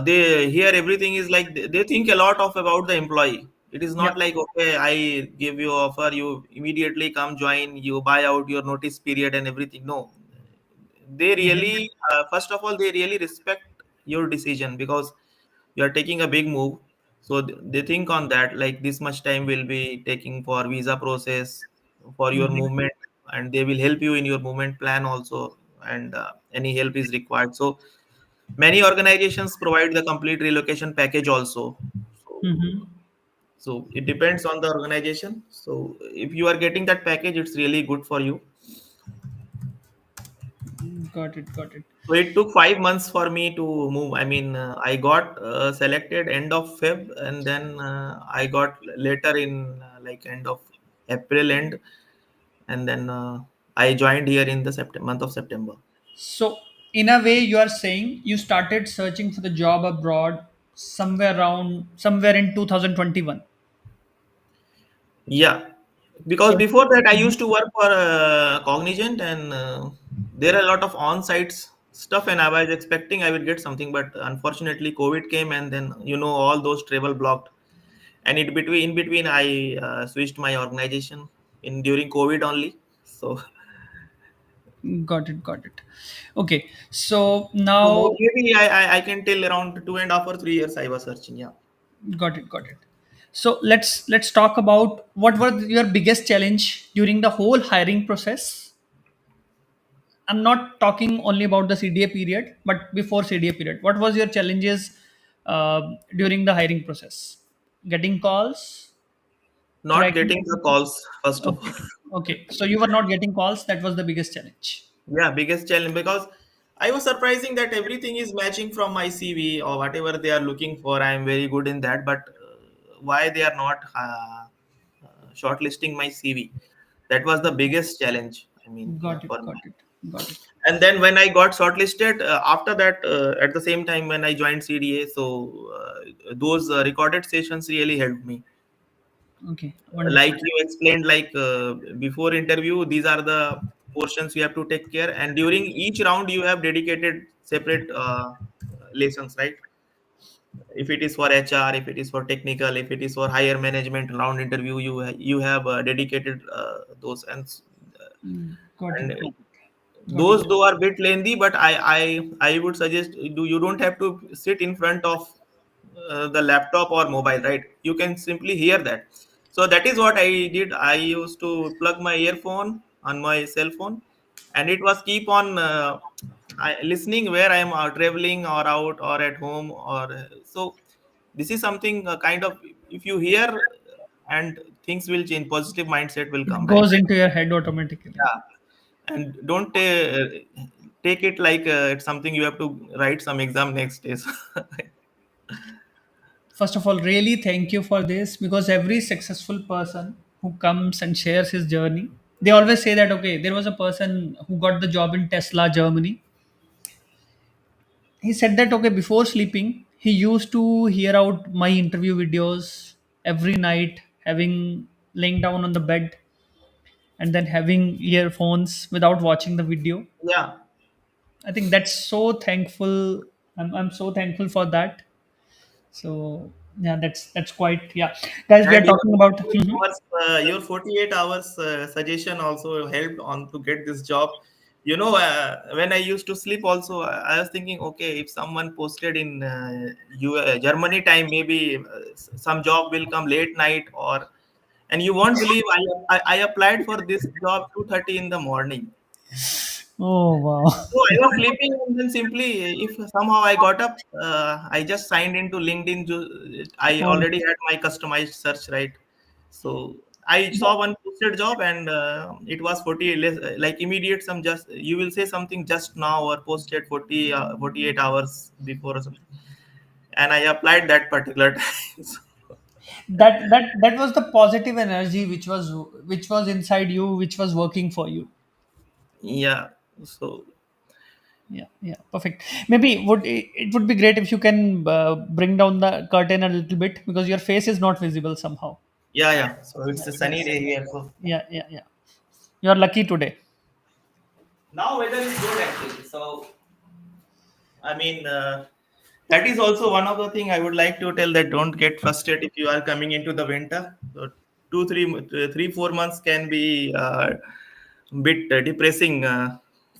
they here everything is like they think a lot of about the employee. It is Yeah. not like okay, I give you offer, you immediately come join, you buy out your notice period and everything. No, they Hmm. really first of all they really respect your decision because you are taking a big move. So they think on that like this much time will be taking for visa process for your Hmm. movement, and they will help you in your movement plan also, and any help is required. So many organizations provide the complete relocation package also. So Hmm. so it depends on the organization. So if you are getting that package, it's really good for you. Got it. Got it. So it took 5 months for me to move. I mean, I got selected end of Feb, and then I got later in like end of April end, and then I joined here in the month of September. So in a way you are saying you started searching for the job abroad somewhere in 2021. Yeah, because So. before that I used to work for Cognizant, and there are a lot of on-site stuff, and I was expecting I will get something, but unfortunately COVID came, and then all those travel blocked. And in between I switched my organization in during COVID only. So, Got it. Got it. Okay. So so now. maybe I can tell around 2.5 or 3 years I was searching. Yeah. Got it. Got it. So let's talk about what were your biggest challenge during the whole hiring process. I'm not talking only about the CDA period, but before CDA period. What was your challenges during the hiring process? Getting calls, Not cracking getting the the system. calls first of all. Okay. Okay. So you were not getting calls. That was the biggest challenge. Yeah, biggest challenge because I was surprising that everything is matching from my CV or whatever they are looking for. I am very good in that, but why they are not shortlisting my CV? That was the biggest challenge. I mean, Got it. for me. Got it. Got it. And then when I got shortlisted, after that, at the same time when I joined CDA, so those recorded sessions really helped me. Okay. Wonderful. Like you explained, like before interview, these are the portions you have to take care, and during each round you have dedicated separate lessons, right? If it is for HR, if it is for technical, if it is for higher management round interview, you have dedicated those, Got it. and Got it. Got it. those though are bit lengthy, but I would suggest, you don't have to sit in front of the laptop or mobile, right? You can simply hear that. So that is what I did. I used to plug my earphone on my cell phone, and it was keep on listening where I am traveling or out or at home, or so. This is something kind of, if you hear, and things will change, positive mindset will come, It right? goes into your head automatically. Yeah. And don't take it like it's something you have to write some exam next day. First of all, really thank you for this, because every successful person who comes and shares his journey, they always say that, okay, there was a person who got the job in Tesla, Germany. He said that, okay, before sleeping, he used to hear out my interview videos every night, having laying down on the bed and then having earphones without watching the video. Yeah. I think that's so thankful. I'm so thankful for that. So yeah, that's quite, yeah. Guys, we are And talking about. your 48 hours suggestion also helped on to get this job. When I used to sleep also, I was thinking, okay, if someone posted in Germany time, maybe some job will come late night, or, and you won't believe, I applied for this job 2:30 in the morning. Oh wow. So I was sleeping, and then simply, if somehow I got up, I just signed into LinkedIn. I Oh, already had my customized search, right? So I saw one posted job, and it was 40 like immediate. Some just, you will say something just now or posted 48 hours before or something, and I applied that particular time. So, that was the positive energy which was inside you, which was working for you. yeah. So Yeah, yeah, perfect. Maybe it would be great if you can bring down the curtain a little bit, because your face is not visible somehow. yeah, yeah. So Yeah, it's a sunny day here. So yeah, yeah, yeah. You are lucky today. now weather is good actually. So I mean, that is also one of the thing I would like to tell, that don't get frustrated if you are coming into the winter. So 4 months can be bit depressing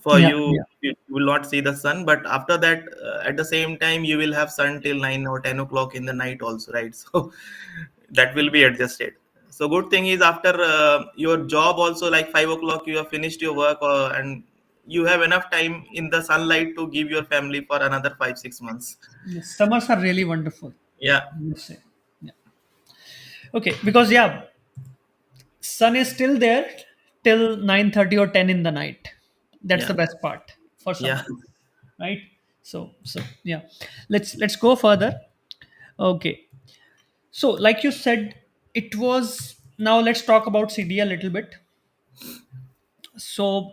for Yeah, you. yeah. You will not see the sun, but after that, at the same time, you will have sun till 9 or 10 o'clock in the night also, right? So that will be adjusted. So good thing is, after your job also, like 5 o'clock, you have finished your work, and you have enough time in the sunlight to give your family for another 5 6 months. Yes, summers are really wonderful, Yeah, I would say. Yeah. Okay, because yeah, sun is still there till 9:30 or 10 in the night. That's yeah, the best part for yeah, summer, right? So yeah, let's go further. Okay, so like you said, it was, now let's talk about CD a little bit. So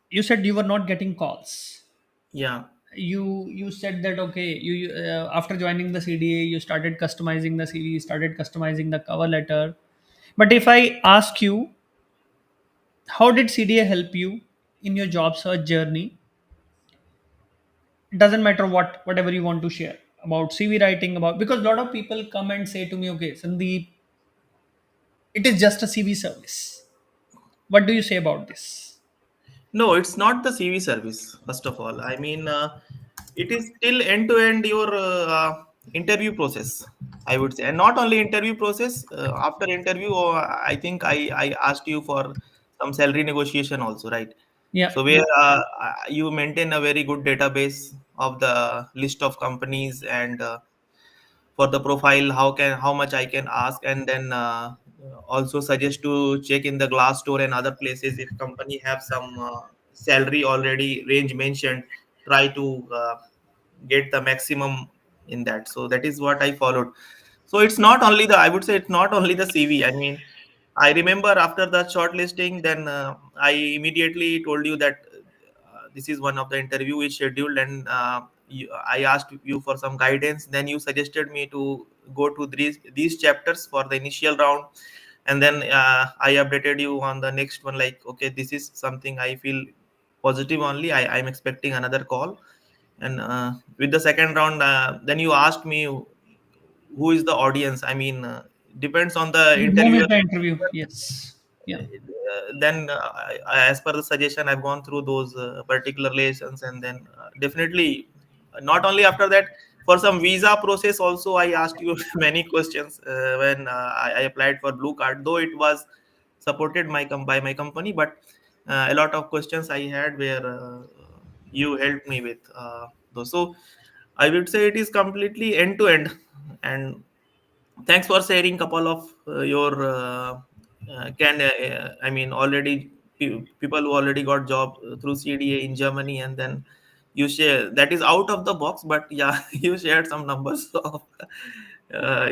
you said you were not getting calls. yeah. You said that, okay, after joining the CDA, you started customizing the CV, started customizing the cover letter. But if I ask you, how did CDA help you in your job search journey? It doesn't matter whatever you want to share about CV writing, about, because a lot of people come and say to me, okay, Sandeep, it is just a CV service. What do you say about this? No, it's not the CV service. First of all, I mean, it is still end to end your interview process, I would say, and not only interview process. After interview, I think I asked you for some salary negotiation also, right? Yeah, So yeah. where you maintain a very good database of the list of companies, and for the profile, how much I can ask, and then also suggest to check in the Glassdoor and other places, if company have some salary already range mentioned, try to get the maximum in that. So that is what I followed. So it's not only the, I would say, it's not only the CV. I mean, I remember after the shortlisting, then I immediately told you that this is one of the interview is scheduled, and I asked you for some guidance. Then you suggested me to go to these chapters for the initial round. and then I updated you on the next one, like, okay, this is something I feel positive only. I'm expecting another call. And with the second round, then you asked me who is the audience. I mean, depends on the The interviewer. moment the interview, yes, yeah, Then as per the suggestion, I've gone through those particular lessons, and then definitely, not only after that, for some visa process also I asked you many questions when I applied for blue card, though it was supported by my company, but a lot of questions I had where you helped me with those. So I would say it is completely end to end. And thanks for sharing couple of your can I mean already people who already got job through CDA in Germany, and then you share that is out of the box, but yeah, you shared some numbers of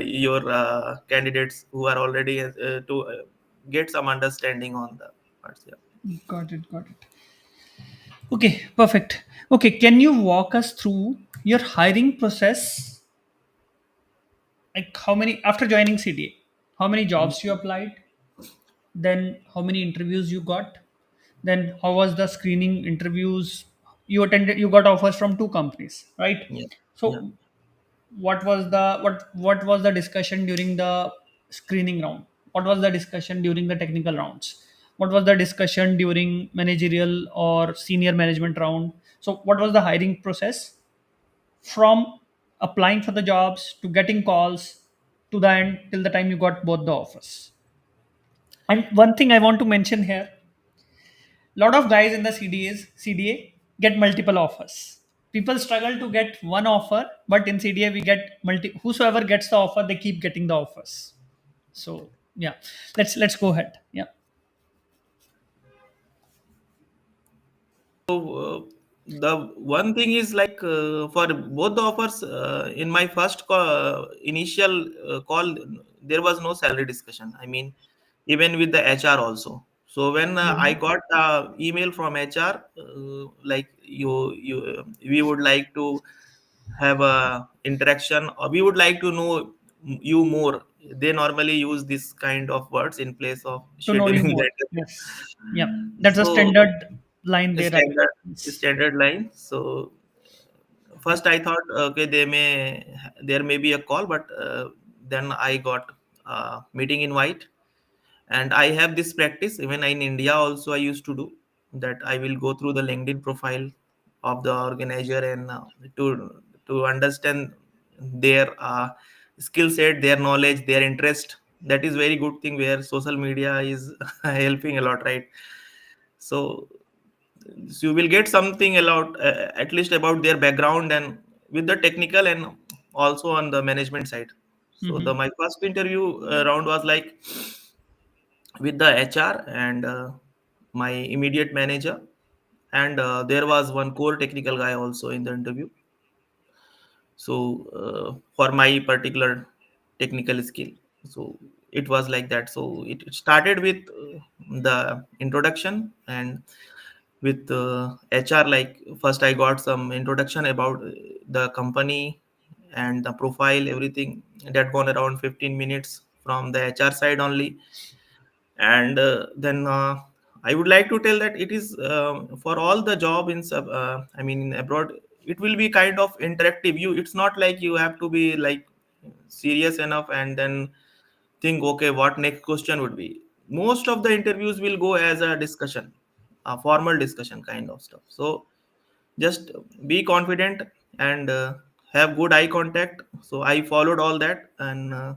your candidates who are already to get some understanding on the parts. Yeah. got it, got it. Okay, perfect. Okay, can you walk us through your hiring process? Like how many after joining CDA, how many jobs you applied, then how many interviews you got, then how was the screening interviews you attended? You got offers from two companies, right? Yeah. Yeah. So what was the discussion during the screening round? What was the discussion during the technical rounds? What was the discussion during managerial or senior management round? So what was the hiring process from applying for the jobs to getting calls to the end till the time you got both the offers? And one thing I want to mention here, lot of guys in the CDA get multiple offers. People struggle to get one offer, but in CDA we get multi. Whosoever gets the offer, they keep getting the offers. So yeah, let's go ahead. Yeah. So the one thing is like for both the offers, in my first initial call, there was no salary discussion. I mean, even with the HR also. So when I Mhm. got email from HR, like we would like to have a interaction, or we would like to know you more. They normally use this kind of words in place of To know you scheduling more. that. Yes. Yeah. That's a So standard line a there. standard line. So first I thought, okay, there may be a call, but then I got meeting invite. And I have this practice even in India also. I used to do that. I will go through the LinkedIn profile of the organizer, and to understand their skill set, their knowledge, their interest. That is very good thing where social media is helping a lot, right? So you will get something about at least about their background, and with the technical and also on the management side. So Mm-hmm. my first interview round was like with the HR and my immediate manager, and there was one core technical guy also in the interview. So for my particular technical skill, so it was like that. So it started with the introduction, and with HR, like first I got some introduction about the company and the profile, everything that gone around 15 minutes from the HR side only. And then I would like to tell that it is for all the job in I mean in abroad, it will be kind of interactive. It's not like you have to be like serious enough and then think, okay, what next question would be. Most of the interviews will go as a discussion, a formal discussion kind of stuff. So just be confident and have good eye contact. So I followed all that, and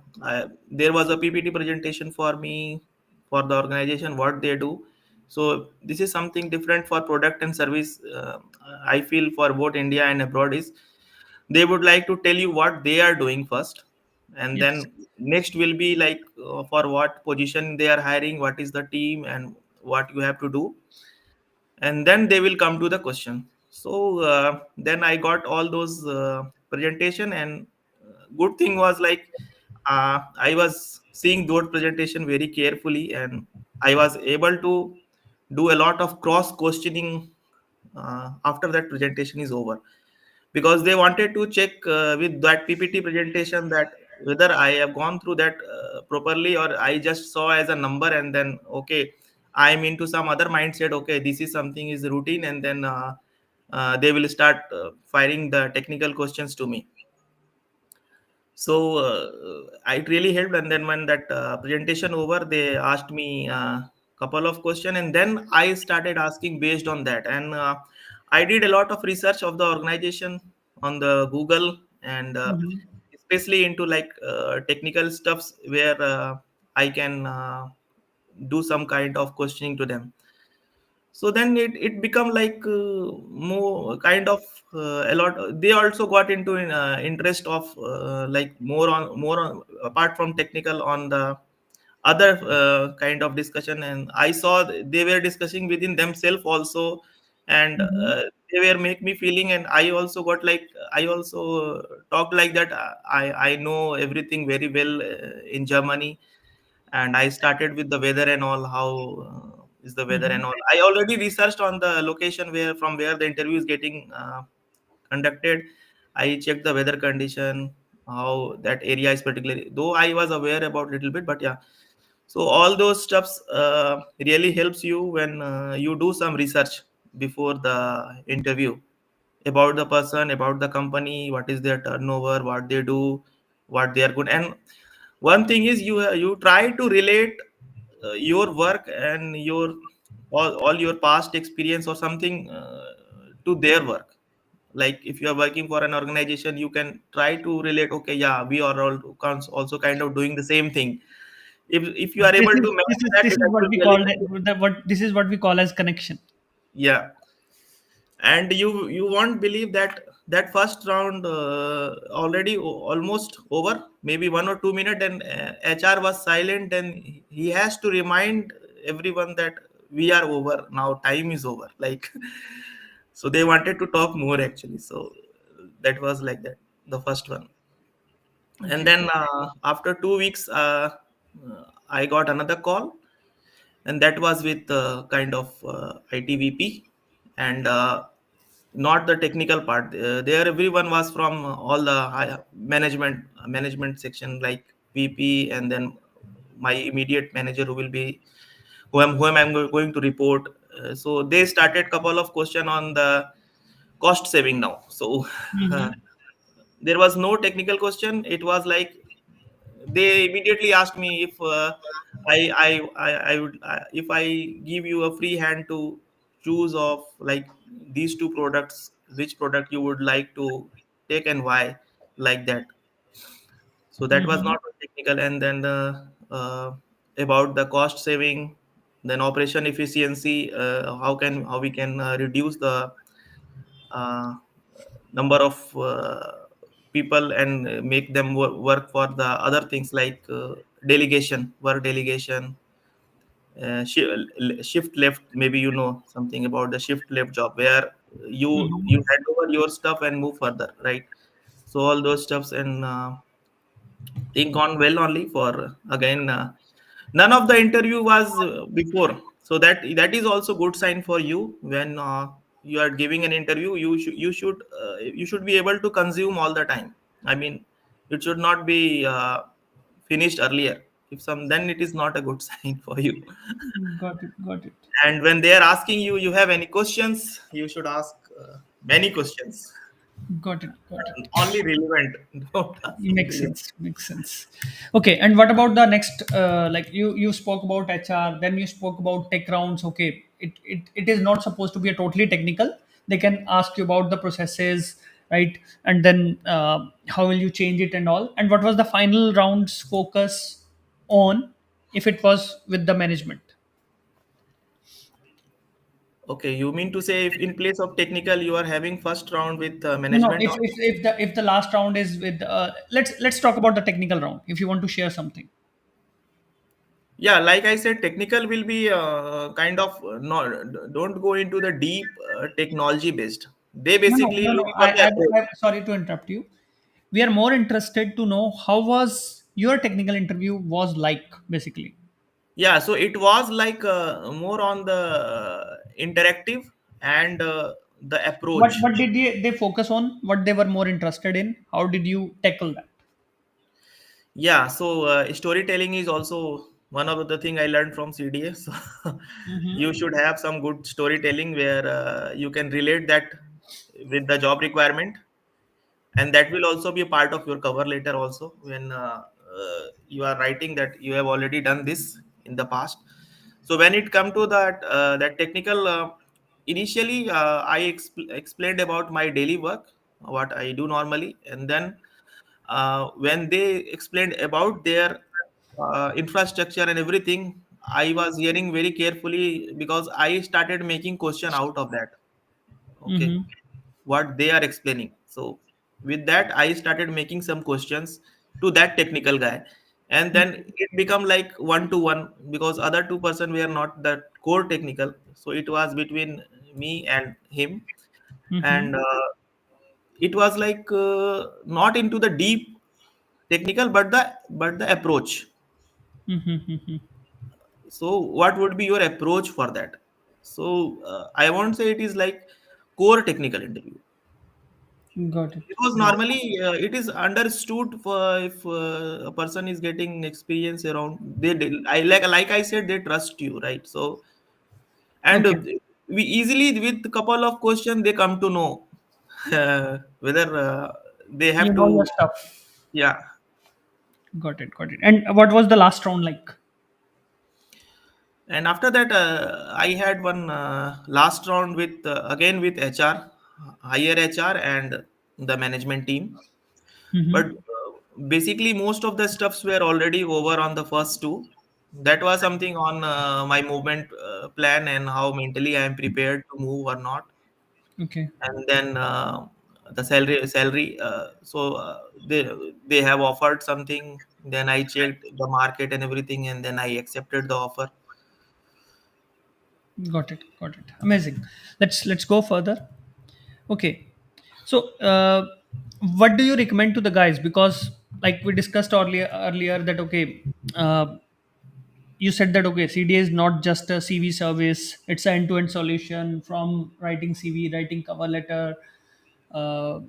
there was a PPT presentation for me for the organization what they do. So this is something different for product and service. I feel for both India and abroad is they would like to tell you what they are doing first, and Yes. then next will be like for what position they are hiring, what is the team, and what you have to do, and then they will come to the question. So then I got all those presentation, and good thing was like I was seeing those presentation very carefully, and I was able to do a lot of cross questioning after that presentation is over, because they wanted to check with that PPT presentation that whether I have gone through that properly, or I just saw as a number, and then okay, I'm into some other mindset. Okay, this is something is routine, and then they will start firing the technical questions to me. So it really helped. And then when that presentation over, they asked me a couple of questions, and then I started asking based on that. And I did a lot of research of the organization on the Google, and Hmm. especially into like technical stuffs where I can do some kind of questioning to them. So then it become like more kind of a lot. They also got into interest of like more on, apart from technical, on the other kind of discussion. And I saw they were discussing within themselves also, and Hmm. they were make me feeling. And I also got like, I also talked like that. I know everything very well in Germany, and I started with the weather and all. How is the weather Hmm. and all? I already researched on the location where from where the interview is getting conducted. I checked the weather condition, how that area is particularly. Though I was aware about little bit, but yeah. So all those stuffs really helps you when you do some research before the interview about the person, about the company, what is their turnover, what they do, what they are good. And one thing is, you try to relate your work and your all your past experience or something to their work. Like if you are working for an organization, you can try to relate. Okay, yeah, we are all also kind of doing the same thing. If you are This able is to this match is that, this it is what will we really call help you. what this is what we call as connection. Yeah. And you won't believe that that first round already almost over, maybe 1 or 2 minutes, and HR was silent, and he has to remind everyone that we are over now, time is over, like. So they wanted to talk more actually. So that was like that, the first one. And Okay. then after 2 weeks, I got another call, and that was with kind of ITVP, and not the technical part. There, everyone was from all the management section, like VP, and then my immediate manager, who will be who I'm going to report. So they started couple of question on the cost saving now. So uh, Hmm. there was no technical question. It was like they immediately asked me if I would if I give you a free hand to choose of like these two products, which product you would like to take and why, like that. So that was Hmm. not technical. And then about the cost saving, then operation efficiency, how we can reduce the uh, number of people, and make them work for the other things, like delegation, work delegation, shift left. Maybe you know something about the shift left job, where you Hmm. hand over your stuff and move further, right? So all those stuffs, and think gone well only for again. None of the interview was before, so that is also good sign for you. When you are giving an interview, you should be able to consume all the time. I mean, it should not be finished earlier. If some, then it is not a good sign for you. Got it. Got it. And when they are asking you, you have any questions, you should ask many questions, Got it. Got and it. only relevant. Don't ask Makes irrelevant. sense. Makes sense. Okay, and what about the next? Like you spoke about HR, then you spoke about tech rounds. Okay, it is not supposed to be a totally technical. They can ask you about the processes, right? And then how will you change it and all. And what was the final round's focus on? If it was with the management. Okay, you mean to say if in place of technical, you are having first round with No, no. management If on? if if the last round is with let's talk about the technical round. If you want to share something. Yeah, like I said, technical will be kind of not, don't go into the deep technology based. They No, no, basically no, look no. for the approach. I'm sorry to interrupt you. We are more interested to know how was your technical interview was like, basically. Yeah, so it was like more on the interactive, and the What approach. what did they focus on? What they were more interested in? How did you tackle that? Yeah, so storytelling is also one of the thing I learned from CDA. So you Mm-hmm. should have some good storytelling where you can relate that with the job requirement, and that will also be a part of your cover letter also when you are writing that you have already done this in the past. So when it come to that technical, initially explained about my daily work, what I do normally, and then when they explained about their infrastructure and everything, I was hearing very carefully because I started making question out of that. Okay, Mm-hmm. what they are explaining. So with that, I started making some questions to that technical guy, and then it become like one to one because other two-person were not that core technical. So it was between me and him, Mm-hmm. and it was like not into the deep technical, but the approach. Mm-hmm. So what would be your approach for that? So I won't say it is like core technical interview Got it. because Got normally it is understood for if a person is getting experience around I like I said they trust you, right? So and okay. we easily with couple of questions they come to know whether they You have know your to. stuff. Yeah. Got it. Got it. And what was the last round like? And after that, I had one last round with again with HR, higher HR, and the management team. But Mm-hmm. basically, most of the stuffs were already over on the first two. That was something on my movement plan and how mentally I am prepared to move or not. Okay. And then the salary. So they have offered something. Then I checked the market and everything, and then I accepted the offer. Got it. Got it. Amazing. Let's go further. Okay. So, what do you recommend to the guys? Because, like we discussed earlier that okay, uh, you said that okay, CDA is not just a CV service; it's an end-to-end solution from writing CV, writing cover letter, uh,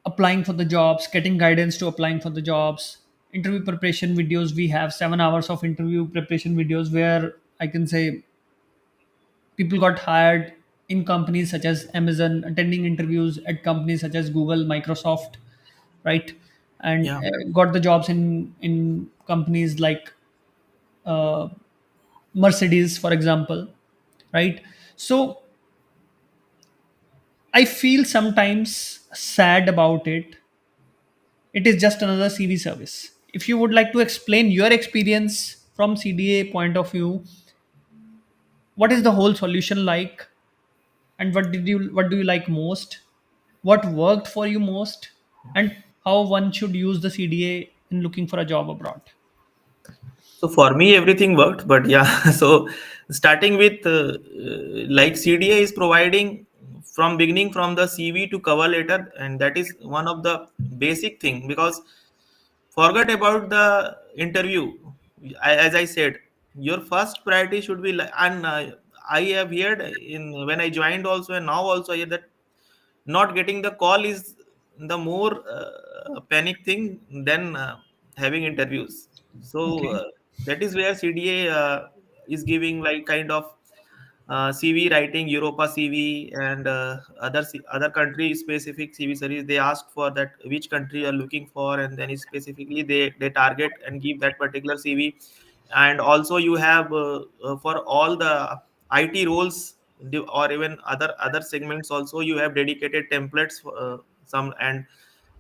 applying for the jobs, getting guidance to applying for the jobs, interview preparation videos. We have 7 hours of interview preparation videos where I can say people got hired in companies such as Amazon, attending interviews at companies such as Google, Microsoft, right? And Yeah. got the jobs in companies like uh, Mercedes, for example, right? So I feel sometimes sad about it. It is just another CV service. If you would like to explain your experience from CDA point of view, what is the whole solution like, and what do you like most, what worked for you most, and how one should use the CDA in looking for a job abroad? So for me, everything worked, but yeah. So starting with like CDA is providing from beginning from the CV to cover letter, and that is one of the basic thing because forget about the interview. As I said, your first priority should be like, and I have heard in when I joined also, and now also I hear that not getting the call is the more panic thing than having interviews. So Okay. that is where CDA is giving like kind of CV writing, Europa CV, and other country specific CV series. They ask for that which country you are looking for, and then specifically they target and give that particular CV. And also you have for all the IT roles or even other segments also you have dedicated templates for, some and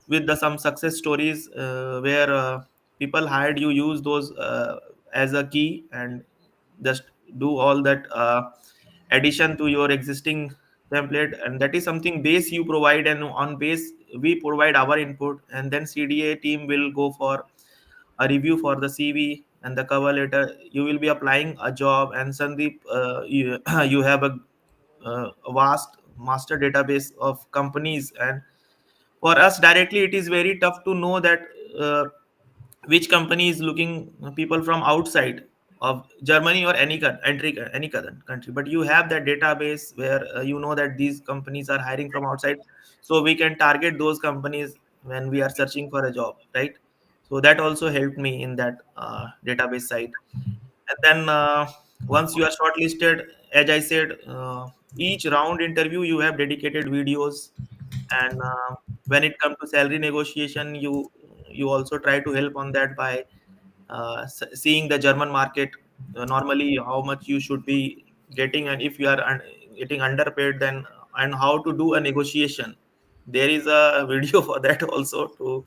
with the some success stories where people hired you use those as a key and just do all that addition to your existing template, and that is something base you provide, and on base we provide our input, and then CDA team will go for a review for the CV and the cover letter. You will be applying a job, and Sandeep, you have a vast master database of companies, and for us directly it is very tough to know that uh, which company is looking people from outside of Germany or any country, but you have that database where you know that these companies are hiring from outside, so we can target those companies when we are searching for a job, right? So that also helped me in that database side. And then once you are shortlisted, as I said, each round interview you have dedicated videos. And when it comes to salary negotiation, you also try to help on that by seeing the German market, normally how much you should be getting, and if you are getting underpaid, then and how to do a negotiation. There is a video for that also, to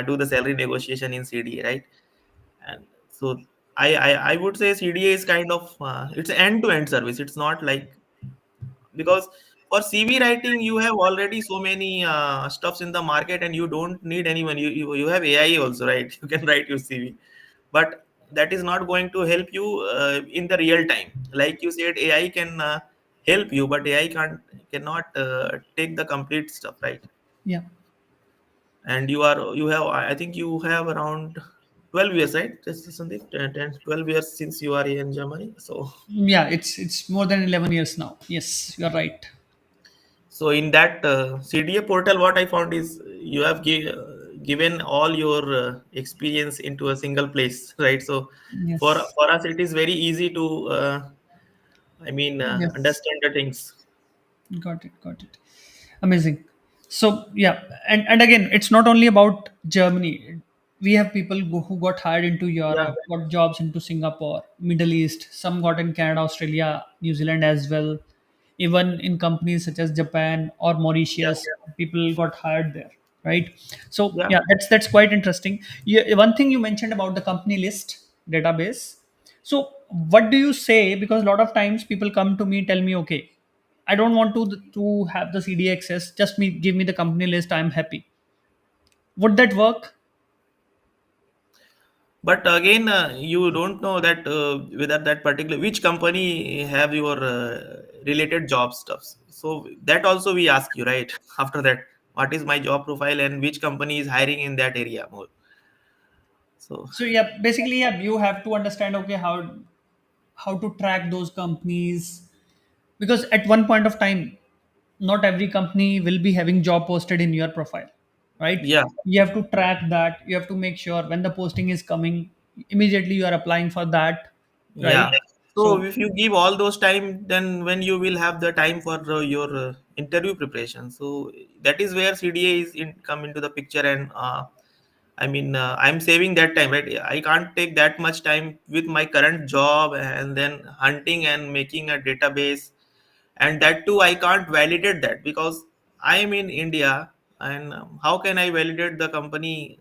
do the salary negotiation in CDA, right? And so I would say CDA is kind of it's end to end service. It's not like, because for CV writing you have already so many stuffs in the market, and you don't need anyone. You have AI also, right? You can write your CV, but that is not going to help you in the real time. Like you said, AI can help you, but AI cannot take the complete stuff, right? Yeah. And you have, I think you have around 12 years, right? Just Sandeep, 10, 12 years since you are here in Germany. So Yeah, it's more than 11 years now. Yes, you're right. so in that CDA portal, what I found is you have given all your experience into a single place, right? So Yes. for us, it is very easy to I mean, Yes. understand the things. Got it. Got it. Amazing. So yeah, and again, it's not only about Germany. We have people who got hired into Yeah, Europe, got jobs into Singapore, Middle East. Some got in Canada, Australia, New Zealand as well. Even in companies such as Japan or yeah, Mauritius, people got hired there. Right. So yeah. yeah, that's quite interesting. Yeah, one thing you mentioned about the company list database. So what do you say? Because a lot of times people come to me, tell me, okay, I don't want to have the CD access. Just me give me the company list. I'm happy. Would that work? But again, you don't know that whether that particular which company have your related job stuffs. So that also we ask you, right? After that, what is my job profile and which company is hiring in that area more? So So yeah, basically, yeah, you have to understand, okay, how to track those companies, because at one point of time, not every company will be having job posted in your profile, right? yeah, You have to track that. You have to make sure when the posting is coming, immediately you are applying for that, right? yeah. So So if you give all those time, then when you will have the time for your interview preparation? So that is where CDA is come into the picture. And I mean, I'm saving that time, right? I can't take that much time with my current job and then hunting and making a database. And that too, I can't validate that because I am in India. And how can I validate the company,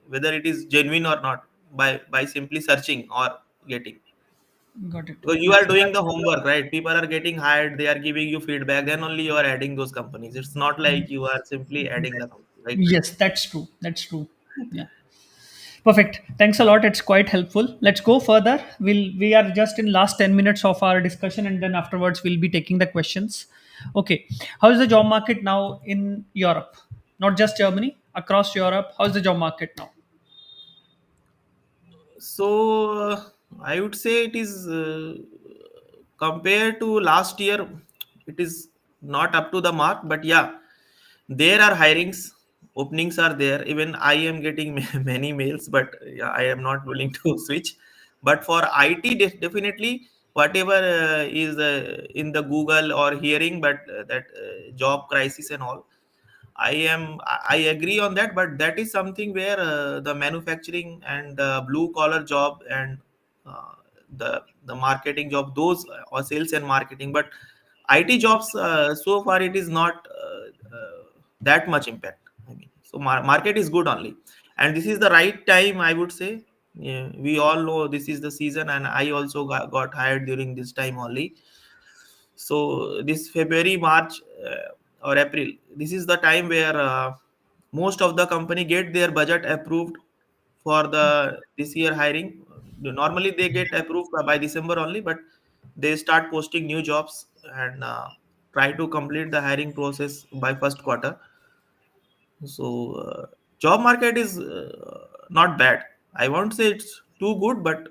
whether it is genuine or not, by simply searching or getting? got it. Because you are doing the homework, right? People are getting hired, they are giving you feedback, then only you are adding those companies. It's not like you are simply adding the company, right? Yes, that's true. That's true. Yeah. Perfect. Thanks a lot. It's quite helpful. Let's go further. We are just in last 10 minutes of our discussion, and then afterwards we'll be taking the questions. Okay. How is the job market now in Europe? Not just Germany, across Europe. How is the job market now? So I would say it is compared to last year, it is not up to the mark. But yeah, there are hirings, openings are there. Even I am getting many mails, but yeah, I am not willing to switch. But for IT, definitely whatever is in the Google or hearing, but that job crisis and all, I agree on that. But that is something where the manufacturing and the blue collar job and uh, the marketing job, those or sales and marketing. But IT jobs, so far it is not that much impact. I mean, so market is good only, and this is the right time, I would say. Yeah, we all know this is the season, and I also got hired during this time only. So this February, March, or April, this is the time where most of the company get their budget approved for the this year hiring. Normally they get approved by December only, but they start posting new jobs and try to complete the hiring process by first quarter. So job market is not bad. I won't say it's too good, but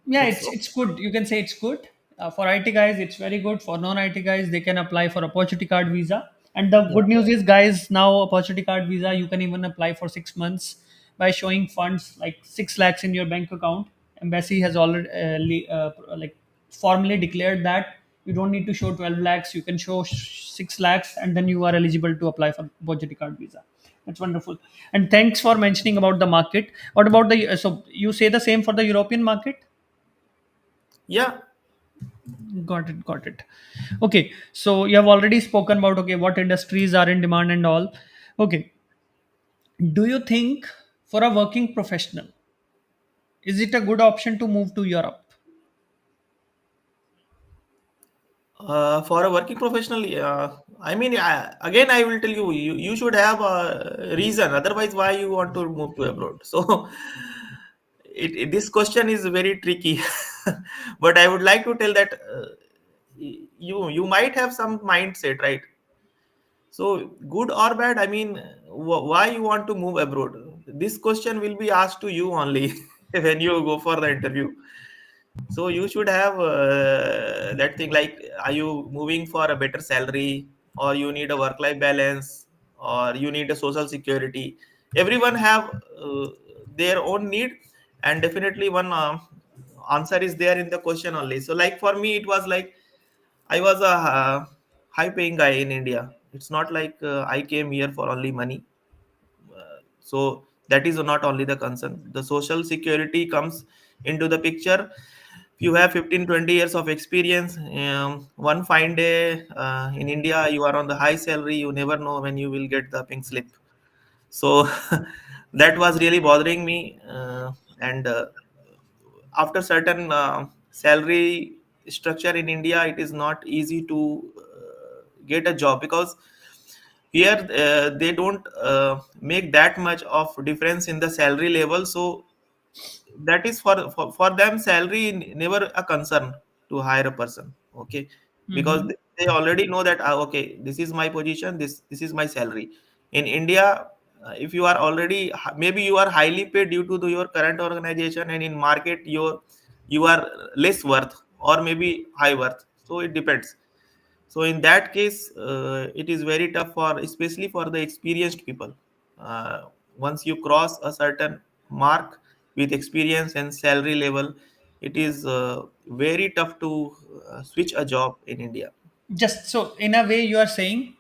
Yeah, it's it's good. You can say it's good. For IT guys, it's very good. For non-IT guys, they can apply for opportunity card visa. And the yeah, good news is, guys, now opportunity card visa you can even apply for 6 months. by showing funds like 6 lakhs in your bank account. Embassy has already like formally declared that you don't need to show 12 lakhs, you can show 6 lakhs, and then you are eligible to apply for budget card visa. That's wonderful. And thanks for mentioning about the market. What about the so you say the same for the European market? Yeah. Got it, got it. Okay, so you have already spoken about, okay, what industries are in demand and all. Okay, do you think for a working professional, is it a good option to move to Europe? For a working professional, I mean, again, I will tell you, you should have a reason. Otherwise, why you want to move to abroad? So, this question is very tricky. But I would like to tell that you might have some mindset, right? So, good or bad, I mean, why you want to move abroad? This question will be asked to you only when you go for the interview. So you should have that thing like, are you moving for a better salary, or you need a work-life balance, or you need a social security? Everyone have their own need, and definitely one answer is there in the question only. So like for me, it was like I was a high-paying guy in India. It's not like I came here for only money. So that is not only the concern. The social security comes into the picture. You have 15-20 years of experience, one fine day in India you are on the high salary, you never know when you will get the pink slip. So that was really bothering me, and after certain salary structure in India, it is not easy to get a job, because here they don't make that much of difference in the salary level. So that is for them, salary never a concern to hire a person. Okay, because Mm-hmm. they already know that, okay, this is my position, this is my salary. In India, if you are already maybe you are highly paid due to your current organization, and in market you are less worth, or maybe high worth, so it depends. So in that case, it is very tough for, especially for the experienced people. uh, Once you cross a certain mark with experience and salary level, it is very tough to switch a job in India. Just so, in a way, you are saying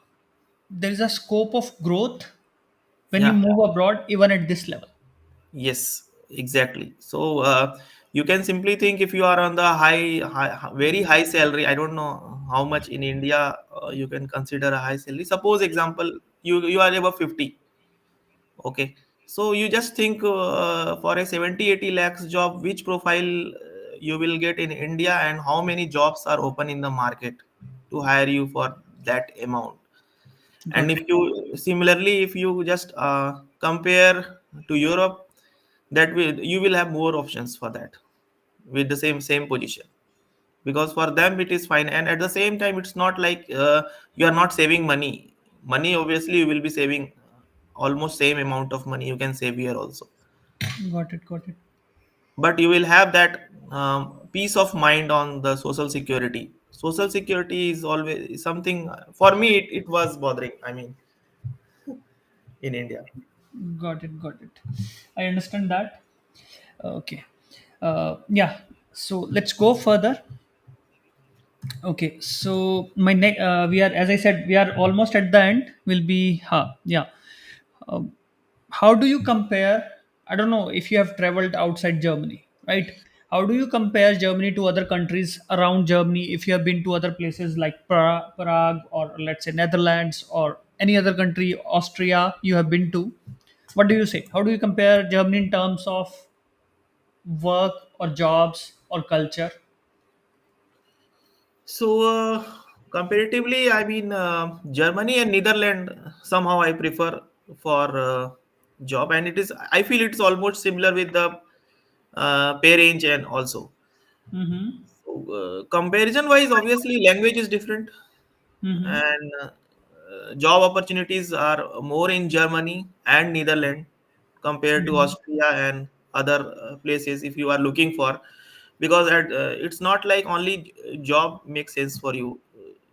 there is a scope of growth when you Yeah. move abroad, even at this level. Yes, exactly. So you can simply think, if you are on the very high salary. I don't know how much in India you can consider a high salary. Suppose example, you are above 50. Okay, so you just think, for a 70-80 lakhs job, which profile you will get in India, and how many jobs are open in the market to hire you for that amount. And Got if it. you similarly, if you just compare to Europe, that will you will have more options for that with the same position, because for them it is fine. And at the same time, it's not like you are not saving money. Obviously you will be saving almost same amount of money you can save here also, Got it. Got it. but you will have that peace of mind on the social security. Social security is always something, for me it was bothering, I mean, in India. Got it. Got it. I understand that. Okay. Yeah. So let's go further. Okay. So we are, as I said, we are almost at the end. Will be, yeah. How do you compare? I don't know if you have traveled outside Germany, right? How do you compare Germany to other countries around Germany? If you have been to other places like Prague, or let's say Netherlands, or any other country, Austria, you have been to, what do you say? How do you compare Germany in terms of work or jobs or culture? So comparatively, I mean, Germany and Netherlands somehow I prefer for job, and it is, I feel it's almost similar with the pay range. And also, Mm-hmm. so, comparison wise, obviously language is different, Mm-hmm. and job opportunities are more in Germany and Netherlands compared to Austria and other places, if you are looking for. Because it's not like only job makes sense for you.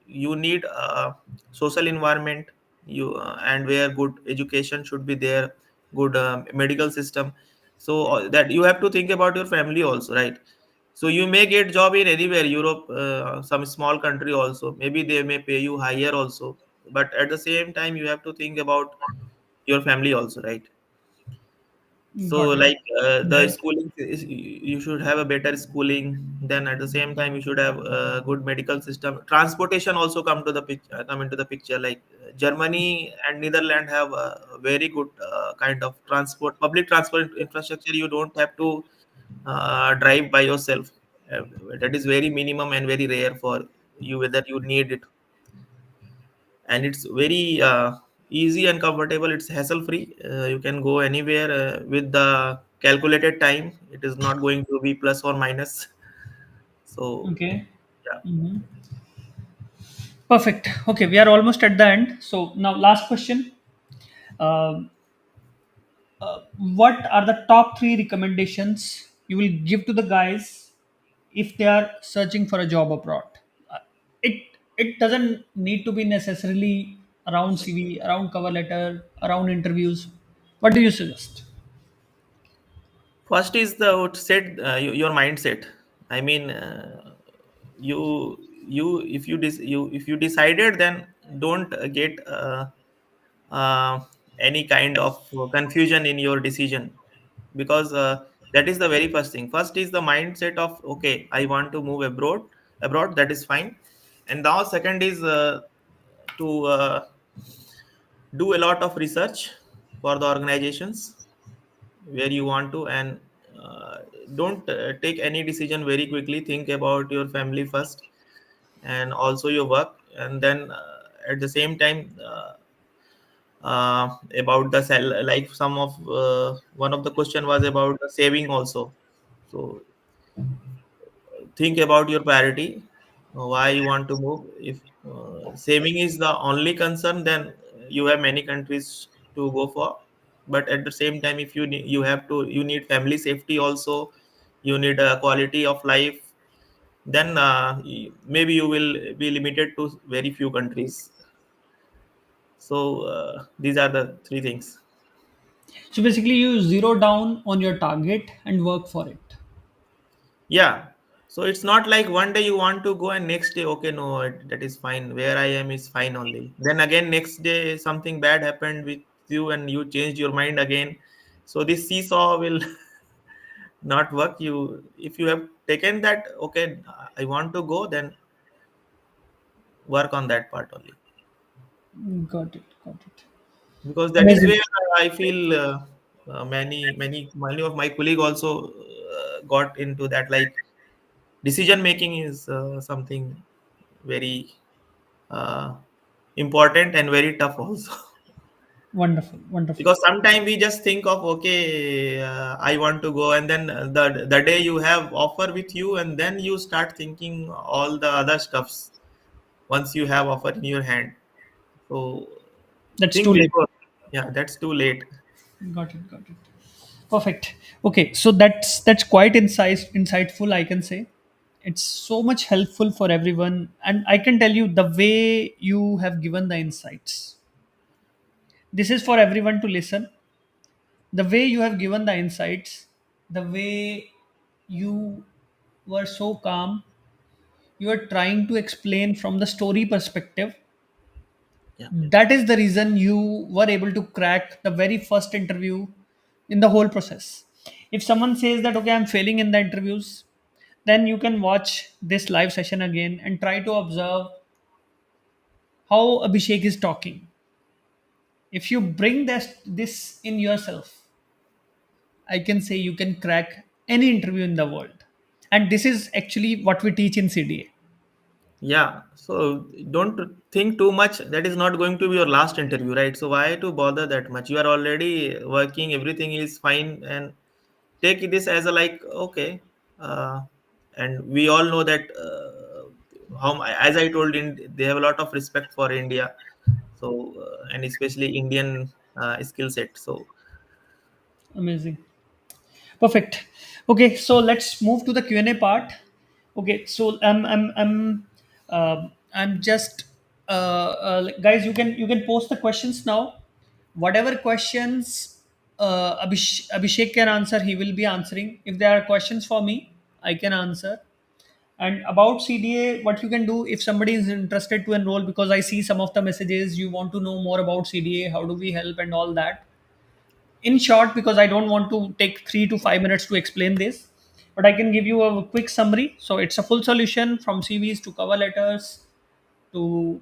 You need a social environment, you and where good education should be there. good medical system. So that you have to think about your family also, right? So you may get job in anywhere, Europe, some small country also. Maybe they may pay you higher also, but at the same time you have to think about your family also, right? So Got it. like the Right. schooling is, you should have a better schooling. Then at the same time you should have a good medical system. Transportation also come into the picture. Like Germany and Netherlands have a very good kind of public transport infrastructure. You don't have to drive by yourself. uh, that is very minimum and very rare for you, whether you need it. And it's very easy and comfortable. It's hassle free. You can go anywhere with the calculated time. It is not going to be plus or minus. So Okay. yeah. Mhm. Perfect. Okay, we are almost at the end. So now, last question. Um what are the top three recommendations you will give to the guys if they are searching for a job abroad? Uh, it doesn't need to be necessarily around CV, around cover letter, around interviews. What do you suggest? First is the set your mindset. I mean, you if if you decided, then don't get uh, any kind of confusion in your decision, because that is the very first thing. First is the mindset of, okay, I want to move abroad, that is fine. And now second is to do a lot of research for the organizations where you want to. And uh, don't take any decision very quickly. Think about your family first, and also your work. And then at the same time about the sell, like some of one of the question was about the saving also. So think about your priority, why you want to move. If saving is the only concern, then you have many countries to go for. But at the same time, if you need family safety also, you need a quality of life, then maybe you will be limited to very few countries. So these are the three things. So basically, you zero down on your target and work for it. Yeah. So it's not like one day you want to go and next day, okay, no, that is fine. Where I am is fine only. Then again, next day, something bad happened with you and you changed your mind again. So this seesaw will not work. If you have taken that, okay, I want to go, then work on that part only. Got it. Got it. Because that is Amazing. where I feel many of my colleague also got into that. Like decision making is something very uh, important and very tough also. Wonderful. Wonderful. Because sometimes we just think of, okay, I want to go, and then the day you have offer with you, and then you start thinking all the other stuffs once you have offer in your hand. So That's too think late. before. Yeah, that's too late. Got it. Got it. Perfect. Okay, so that's quite insightful. I can say it's so much helpful for everyone, and I can tell you the way you have given the insights. This is for everyone to listen. The way you have given the insights, the way you were so calm, you are trying to explain from the story perspective. Yeah. That is the reason you were able to crack the very first interview in the whole process. If someone says that, okay, I'm failing in the interviews, then you can watch this live session again and try to observe how Abhishek is talking. If you bring this in yourself, I can say you can crack any interview in the world. And this is actually what we teach in CDA. Yeah, so don't think too much. That is not going to be your last interview, right? So why to bother that much? You are already working, everything is fine, and take this as a like, okay. Uh, and we all know that as I told, they have a lot of respect for India. So and especially Indian skill set. So Amazing. Perfect. Okay, so let's move to the Q&A part. Okay, so I'm just guys. You can post the questions now. Whatever questions Abhishek can answer. He will be answering. If there are questions for me, I can answer. And about CDA, what you can do if somebody is interested to enroll, because I see some of the messages you want to know more about CDA, how do we help, and all that. In short, because I don't want to take 3 to 5 minutes to explain this, but I can give you a quick summary. So it's a full solution from CVs to cover letters to,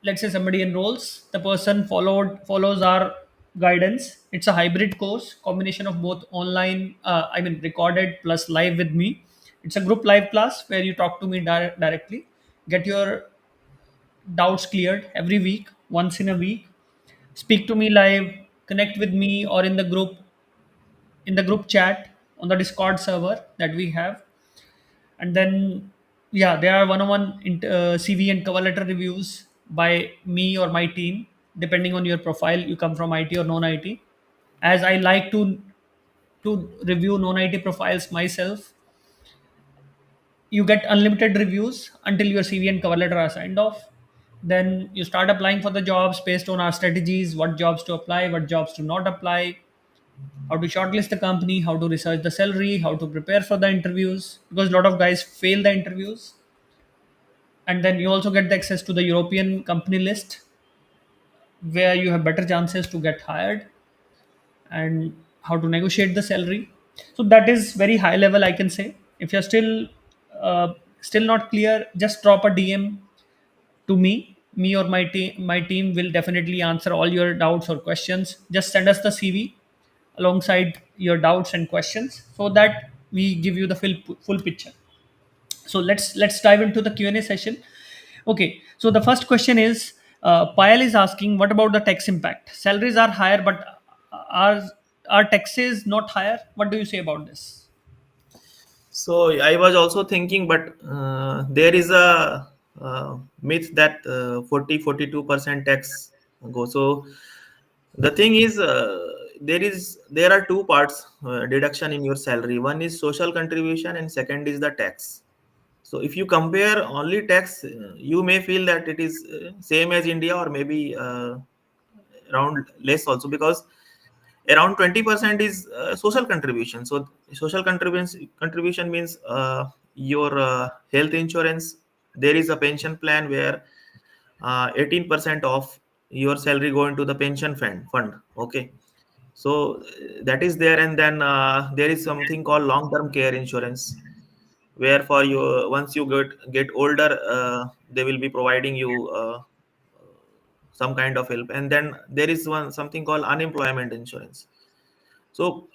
let's say somebody enrolls, the person follows our guidance. It's a hybrid course, combination of both online, recorded plus live with me. It's a group live class where you talk to me directly, get your doubts cleared every week, once in a week. Speak to me live, connect with me, or in the group chat on the Discord server that we have. And then, yeah, there are one-on-one CV and cover letter reviews by me or my team, depending on your profile. You come from IT or non-IT. As I like to review non-IT profiles myself, you get unlimited reviews until your CV and cover letter are signed off. Then you start applying for the jobs based on our strategies: what jobs to apply, what jobs to not apply, how to shortlist the company, how to research the salary, how to prepare for the interviews, because a lot of guys fail the interviews. And then you also get the access to the European company list, where you have better chances to get hired, and how to negotiate the salary. So that is very high level, I can say. If you're still not clear, just drop a DM to me or my team will definitely answer all your doubts or questions. Just send us the CV alongside your doubts and questions, so that we give you the full picture. So let's dive into the Q&A session. Okay, so the first question is, Payal is asking, what about the tax impact? Salaries are higher, but are taxes not higher? What do you say about this? So I was also thinking, but there is a myth that 42% tax go. So the thing is, there are two parts deduction in your salary. One is social contribution, and second is the tax. So if you compare only tax, you may feel that it is same as India, or maybe around less also, because around 20% is social contribution. So social contribution means your health insurance. There is a pension plan where 18% of your salary go into the pension fund. Okay, so that is there. And then there is something called long term care insurance, where for you, once you get older, they will be providing you some kind of help. And then there is one something called unemployment insurance. So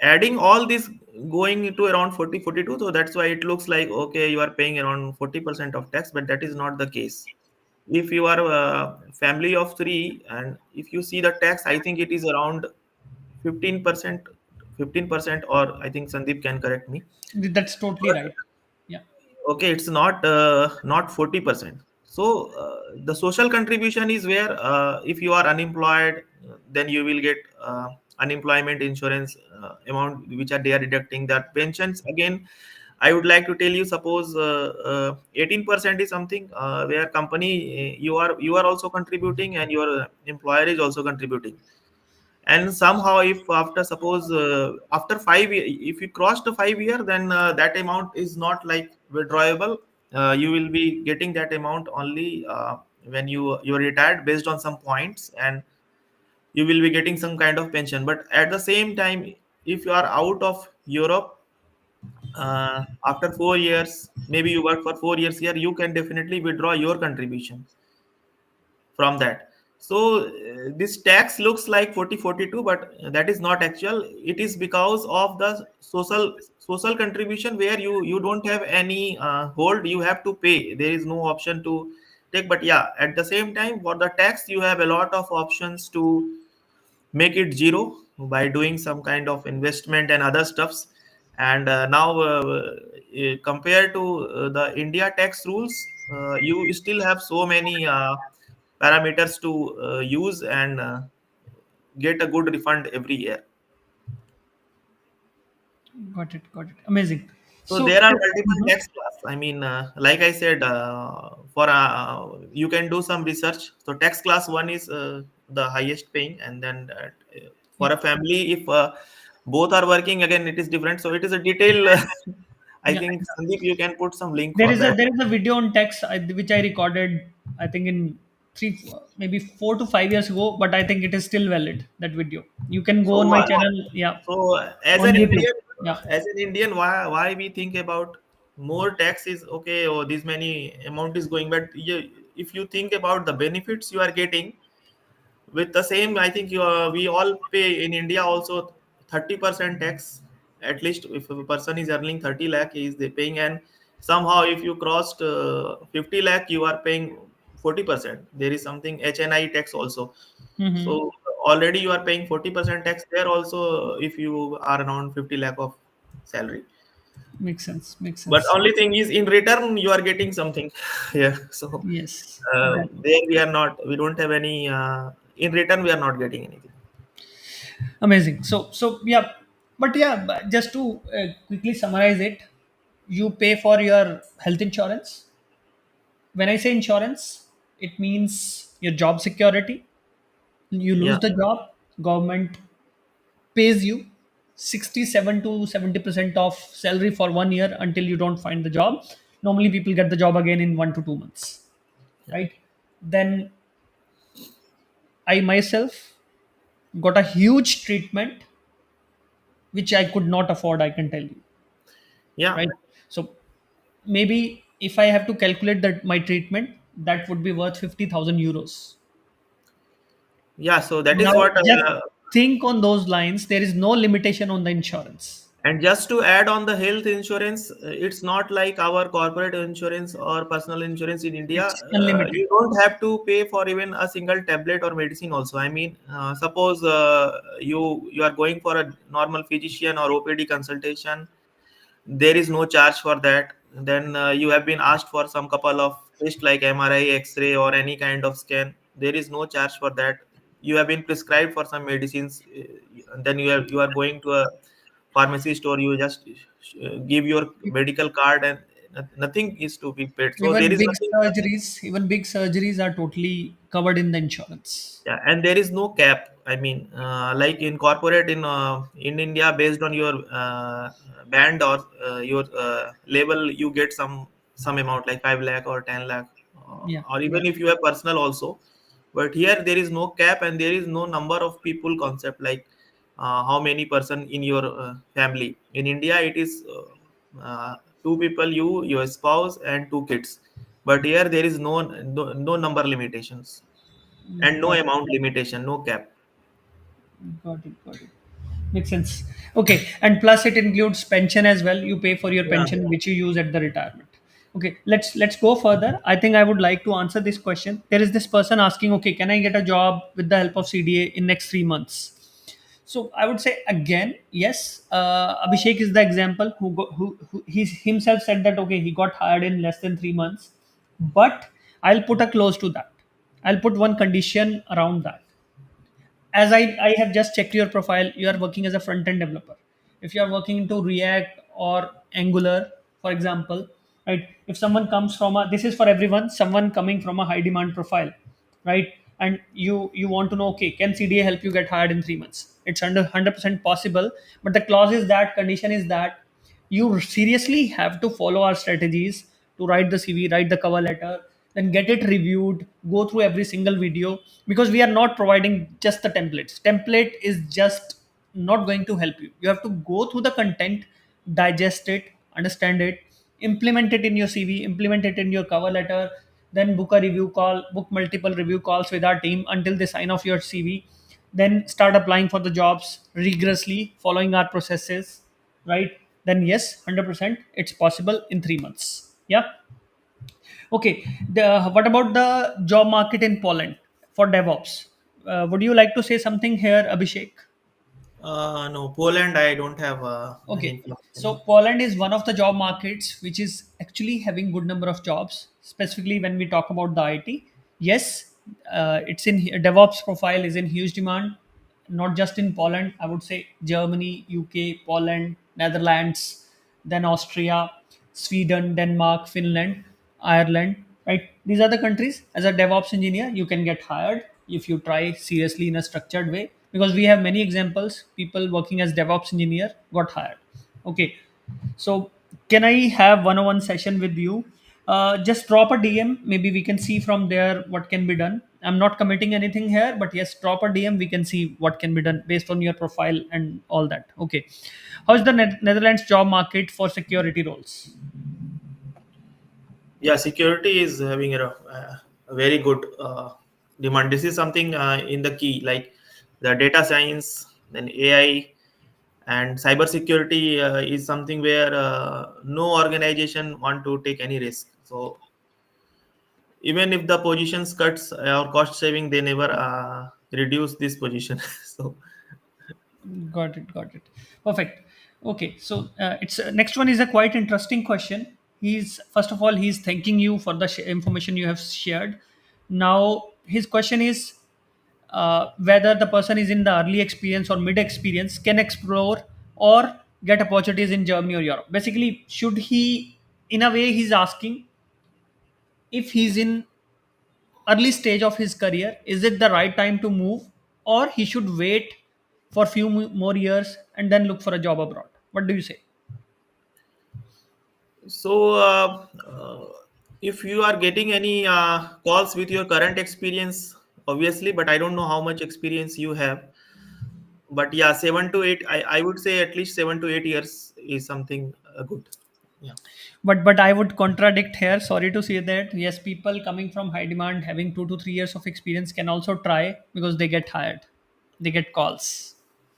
adding all this, going into around 40-42, so that's why it looks like, okay, you are paying around 40% of tax, but that is not the case. If you are a family of three, and if you see the tax, I think it is around 15%. 15%, or I think Sandeep can correct me. That's totally right. Yeah. Okay, it's not 40%. So the social contribution is where, if you are unemployed, then you will get unemployment insurance amount, which are they are deducting. That pensions, again, I would like to tell you, suppose 18% is something where company, you are also contributing, and your employer is also contributing. And somehow, if after, suppose after 5 year, if you cross the 5 year, then that amount is not like withdrawable. You will be getting that amount only when you're retired, based on some points, and you will be getting some kind of pension. But at the same time, if you are out of Europe, after 4 years, maybe you work for 4 years here, you can definitely withdraw your contribution from that. So this tax looks like 40-42, but that is not actual. It is because of the social contribution, where you don't have any hold, you have to pay. There is no option to take. But yeah, at the same time, for the tax, you have a lot of options to make it zero by doing some kind of investment and other stuffs. And now, compared to the India tax rules, you still have so many parameters to use, and get a good refund every year. Got it, amazing. So So there are multiple tax class. I mean, like I said, for you can do some research. So tax class one is the highest paying, and then For Yeah. a family, if both are working, again it is different. So it is a detail. I Yeah. think Sandeep, you can put some link There for is a that. there is a video on text which I recorded, I think in maybe 4 to 5 years ago, but I think it is still valid. That video. You can go on So, my channel. Yeah, as on an YouTube. Indian, Yeah. why we think about more tax is okay, or this many amount is going, but if you think about the benefits you are getting with the same, I think we all pay in India also 30% tax. At least if a person is earning 30 lakh, is they paying, and somehow if you crossed 50 lakh, you are paying 40%. There is something HNI tax also. Hmm. So already you are paying 40% tax there also if you are around 50 lakh of salary. Makes sense. Makes But sense. only thing is in return you are getting something. Yeah. So Yes. Exactly. there we are not. We don't have any. In return, we are not getting anything. Amazing. So yeah, but yeah, just to quickly summarize it, you pay for your health insurance. When I say insurance, it means your job security. You Yeah. lose the job, government pays you 67 to 70% of salary for 1 year until you don't find the job. Normally people get the job again in 1 to 2 months, Yeah. right? Then I myself got a huge treatment which I could not afford, I can tell you, Yeah. right? So maybe if I have to calculate that my treatment, that would be worth 50,000 euros. Yeah. So that is Now what. just think on those lines, there is no limitation on the insurance. And just to add on the health insurance, it's not like our corporate insurance or personal insurance in India. It's unlimited. You don't have to pay for even a single tablet or medicine. Also, I mean, suppose you are going for a normal physician or OPD consultation, there is no charge for that. Then you have been asked for some couple of tests like MRI, X-ray, or any kind of scan. There is no charge for that. You have been prescribed for some medicines, and then you are going to a pharmacy store. You just give your medical card, and nothing is to be paid. So there is nothing. Even big surgeries are totally covered in the insurance. Yeah, and there is no cap. I mean, like in corporate in India, based on your band or your level, you get some amount like 5 lakh or 10 lakh, Yeah, or yeah, even if you have personal also. But here there is no cap, and there is no number of people concept like how many person in your family. In India, it is two people, you, your spouse, and two kids. But here there is no number limitations and no got it, amount limitation, no cap. got it. Makes sense. Okay, and plus it includes pension as well. You pay for your Yeah, pension, which you use at the retirement. Okay, let's go further. I think I would like to answer this question. There is this person asking, okay, can I get a job with the help of CDA in next 3 months? So I would say again, yes. Abhishek is the example who he himself said that okay, he got hired in less than 3 months. But I'll put a close to that. I'll put one condition around that. As I have just checked your profile, you are working as a front end developer. If you are working into React or Angular, for example, right? If someone comes from a, this is for everyone, someone coming from a high demand profile, right? And you want to know, okay, can CDA help you get hired in 3 months? It's under 100% possible, but the clause is that condition is that you seriously have to follow our strategies to write the CV, write the cover letter, then get it reviewed, go through every single video, because we are not providing just the templates. Template is just not going to help you. You have to go through the content, digest it, understand it, implement it in your CV, implement it in your cover letter, then book a review call, book multiple review calls with our team until they sign off your CV, then start applying for the jobs rigorously, following our processes, right? Then yes, 100% it's possible in 3 months. Yeah. Okay. What about the job market in Poland for DevOps? Would you like to say something here, Abhishek? no, Poland, I don't have any Okay, so information. Poland is one of the job markets which is actually having good number of jobs. Specifically, when we talk about the IT, yes, it's in DevOps profile is in huge demand. Not just in Poland, I would say Germany, UK, Poland, Netherlands, then Austria, Sweden, Denmark, Finland, Ireland. Right, these are the countries. As a DevOps engineer, you can get hired if you try seriously in a structured way, because we have many examples. People working as DevOps engineer got hired. Okay, so can I have one-on-one session with you? Just drop a DM. Maybe we can see from there what can be done. I'm not committing anything here, but yes, drop a DM. We can see what can be done based on your profile and all that. Okay. How's the Netherlands job market for security roles? Yeah, security is having a very good demand. This is something in the key, like the data science, then AI, and cybersecurity is something where no organization want to take any risk. So even if the positions cuts or cost saving, they never reduce this position. So Got it. Got it. Perfect. Okay. So it's next one is a quite interesting question. He's first of all he's thanking you for the information you have shared. Now his question is whether the person is in the early experience or mid experience can explore or get opportunities in Germany or Europe. Basically, should he, in a way, he's asking if he's in early stage of his career, is it the right time to move, or he should wait for few more years and then look for a job abroad? What do you say? so if you are getting any calls with your current experience, obviously, but I don't know how much experience you have. But yeah, 7 to 8, I would say at least 7 to 8 years is something good. Yeah. But I would contradict here. Sorry to say that. Yes, people coming from high demand having 2 to 3 years of experience can also try because they get hired, they get calls.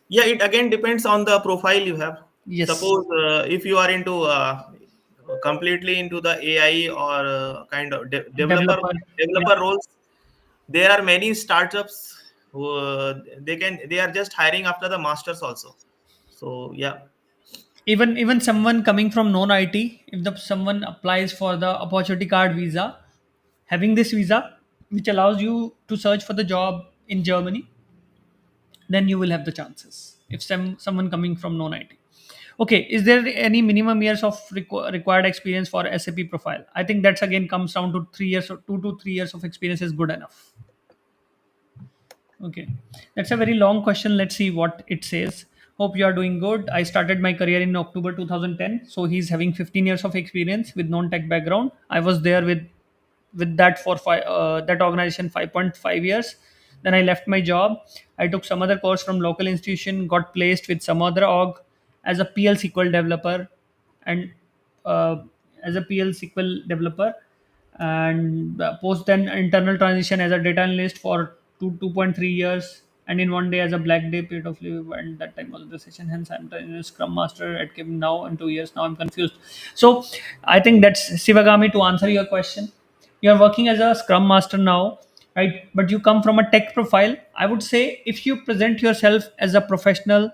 Yeah, it again depends on the profile you have. Yes, Suppose if you are into completely into the AI or kind of developer. Yeah, developer roles, there are many startups who they are just hiring after the masters also. So yeah. even someone coming from non IT, if the someone applies for the opportunity card visa, having this visa which allows you to search for the job in Germany, then you will have the chances. If someone coming from non IT. Okay, is there any minimum years of required experience for SAP profile? I think that's again comes down to 3 years or 2 to 3 years of experience is good enough. Okay, that's a very long question. Let's see what it says. Hope you are doing good. I started my career in October 2010. So he's having 15 years of experience with non-tech background. I was there with that for that organization 5.5 years. Then I left my job. I took some other course from local institution. Got placed with some other org as a PL SQL developer, and uh, as a PL SQL developer, and post then internal transition as a data analyst for 2.3 years, and in one day as a black day period of leave, and that time was the session. Hence I'm a scrum master at Kim now in 2 years. Now I'm confused. So I think that's Sivagami to answer your question. You're working as a scrum master now, right? But you come from a tech profile. I would say if you present yourself as a professional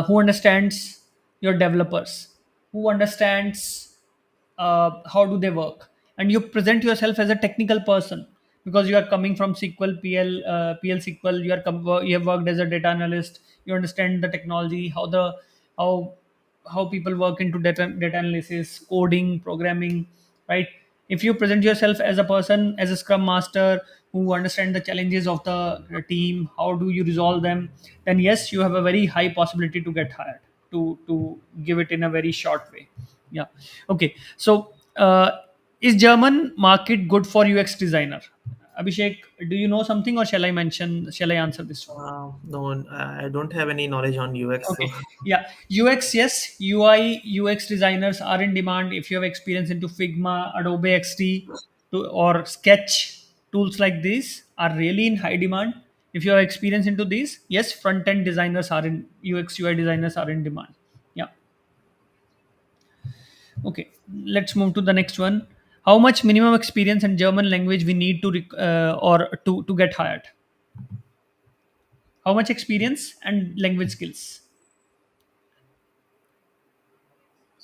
who understands your developers, who understands how do they work, and you present yourself as a technical person because you are coming from SQL, PL SQL. You have worked as a data analyst. You understand the technology, how how people work into data analysis, coding, programming, right? If you present yourself as a person, as a scrum master who understand the challenges of the team, how do you resolve them, then yes, you have a very high possibility to get hired, to give it in a very short way. Yeah. Okay, so is German market good for UX designer? Abhishek, do you know something, or shall I answer this one? No, I don't have any knowledge on UX. Okay. So Yeah. UX, yes. UI, UX designers are in demand if you have experience into Figma, Adobe XD, or Sketch. Tools like these are really in high demand. If you have experience into these, yes, front end designers are in UX, UI designers are in demand. Yeah. Okay. Let's move to the next one. How much minimum experience in German language we need to or to get hired? How much experience and language skills?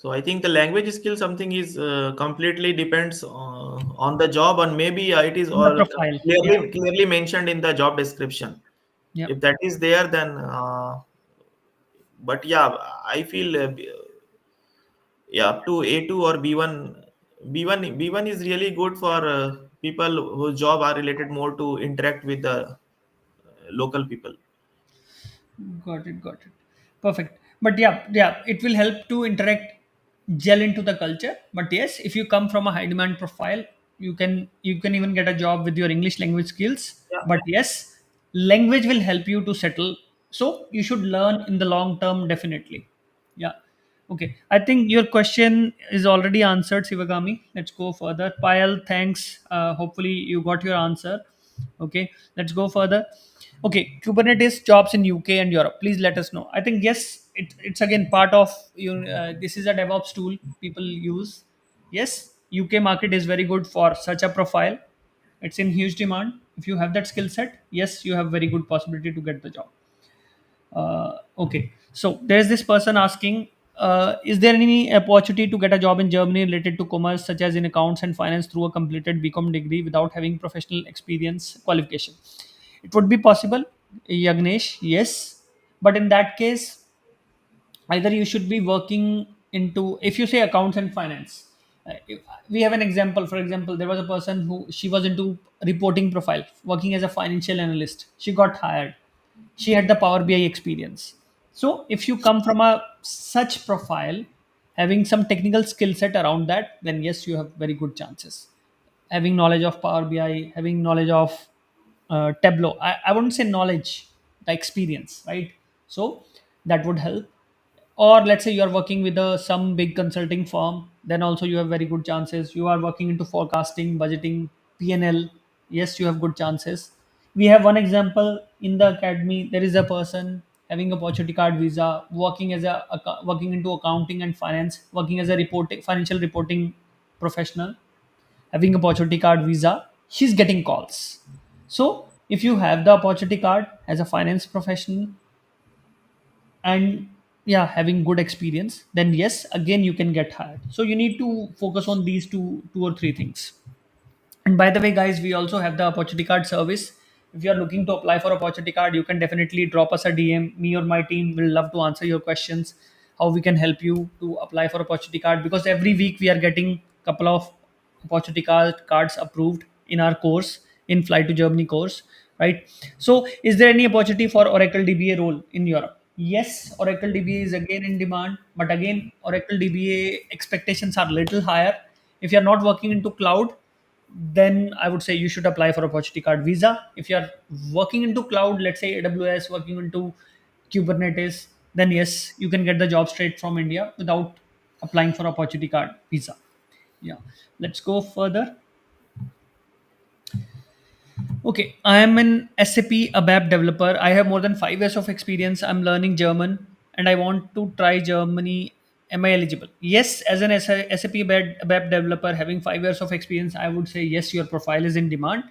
so I think the language skill something is completely depends on the job, and maybe it is On the all profile. Yeah. clearly mentioned in the job description. Yeah. If that is there, then but yeah, I feel yeah, up to A2 or B1. B1 is really good for people whose job are related more to interact with the local people. Got it. Got it. Perfect. But yeah, yeah, it will help to interact, gel into the culture. But yes, if you come from a high demand profile, you can even get a job with your English language skills. Yeah. But yes, language will help you to settle. So you should learn in the long term, definitely. Yeah. Okay. I think your question is already answered, Sivagami. Let's go further. Payal, thanks. Hopefully you got your answer. Okay. Let's go further. Okay. Kubernetes jobs in UK and Europe. Please let us know. I think yes, it's again part of you. This is a DevOps tool people use. Yes, UK market is very good for such a profile. It's in huge demand. If you have that skill set, yes, you have very good possibility to get the job. Okay, so there's this person asking, is there any opportunity to get a job in Germany related to commerce, such as in accounts and finance, through a completed BCom degree without having professional experience qualification? It would be possible, Yagnesh, yes, but in that case, either you should be working into, if you say accounts and finance, we have an example. For example, there was a person who she was into reporting profile, working as a financial analyst. She got hired. She had the Power BI experience. So if you come from a such profile, having some technical skill set around that, then yes, you have very good chances. Having knowledge of Power BI, having knowledge of Tableau. I wouldn't say knowledge, the experience, right? So that would help. Or let's say you are working with some big consulting firm, then also you have very good chances. You are working into forecasting, budgeting, P&L. Yes, you have good chances. We have one example in the academy. There is a person having a opportunity card visa, working as working into accounting and finance, working as a reporting financial reporting professional, having a opportunity card visa. She's getting calls. So if you have the opportunity card as a finance professional, and yeah, having good experience, then yes, again you can get hired. So you need to focus on these two or three things. And by the way, guys, we also have the opportunity card service. If you are looking to apply for opportunity card, you can definitely drop us a DM. Me or my team will love to answer your questions, how we can help you to apply for opportunity card, because every week we are getting couple of cards approved in our course, in Flight to Germany course, right? So is there any opportunity for Oracle DBA role in Europe? Yes, Oracle DBA is again in demand, but again, Oracle DBA expectations are little higher. If you're not working into cloud, then I would say you should apply for opportunity card visa. If you're working into cloud, let's say AWS, working into Kubernetes, then yes, you can get the job straight from India without applying for opportunity card visa. Yeah, let's go further. Okay, I am an SAP ABAP developer. I have more than 5 years of experience. I'm learning German and I want to try Germany. Am I eligible? Yes, as an SAP ABAP developer having 5 years of experience, I would say yes, your profile is in demand.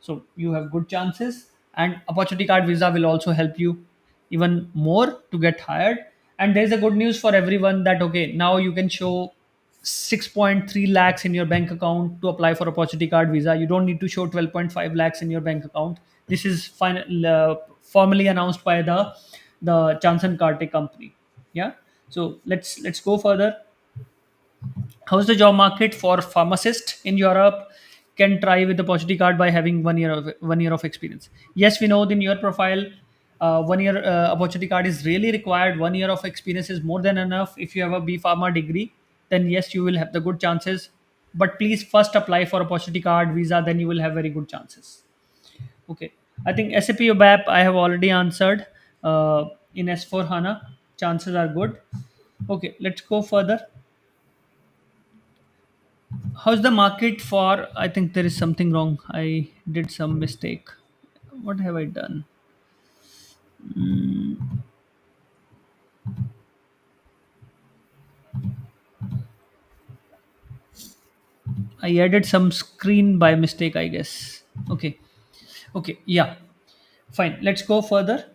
So you have good chances. And opportunity card visa will also help you even more to get hired. And there's a good news for everyone that, okay, now you can show 6.3 lakhs in your bank account to apply for opportunity card visa. You don't need to show 12.5 lakhs in your bank account. This is formally announced by the Johnson Carte company. Yeah. So let's go further. How's the job market for pharmacist in Europe? Can try with the opportunity card by having 1 year of experience. Yes, we know in your profile, 1 year opportunity card is really required. 1 year of experience is more than enough. If you have a B Pharma degree, then yes, you will have the good chances. But please first apply for opportunity card visa, then you will have very good chances. Okay, I think SAP OBAP I have already answered. In S4 HANA, chances are good. Okay, let's go further. How's the market for? I think there is something wrong. I did some mistake. What have I done? I added some screen by mistake, I guess. Okay. Okay. Yeah. Fine. Let's go further.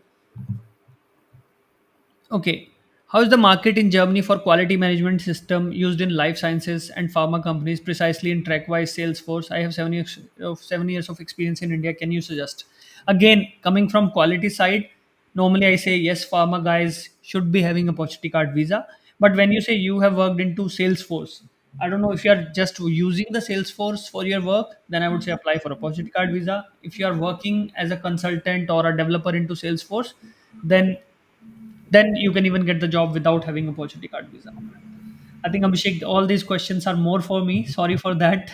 Okay. How is the market in Germany for quality management system used in life sciences and pharma companies, precisely in TrackWise Salesforce? I have 7 years of experience in India. Can you suggest? Again, coming from quality side, normally I say yes, pharma guys should be having a opportunity card visa. But when you say you have worked into Salesforce, I don't know if you are just using the Salesforce for your work, then I would say apply for a opportunity card visa. If you are working as a consultant or a developer into Salesforce, then Then you can even get the job without having opportunity card visa. I think Abhishek, all these questions are more for me. Sorry for that.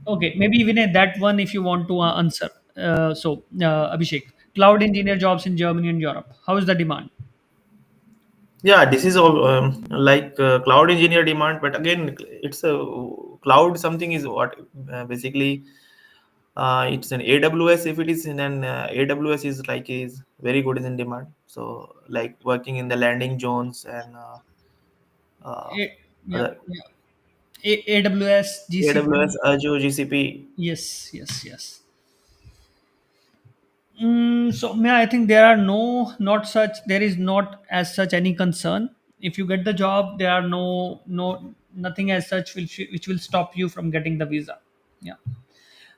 Okay, maybe even that one if you want to answer. Abhishek, cloud engineer jobs in Germany and Europe. How is the demand? Yeah, this is all like cloud engineer demand, but again, it's a cloud something is what basically it's an AWS. If it is in an AWS is like is very good is in demand. So like working in the landing zones and uh, A- yeah, other yeah. AWS, AWS, GCP. Azure, GCP. Yes, yes, yes. I think there are not such. There is not as such any concern. If you get the job, there are nothing as such which will stop you from getting the visa. Yeah.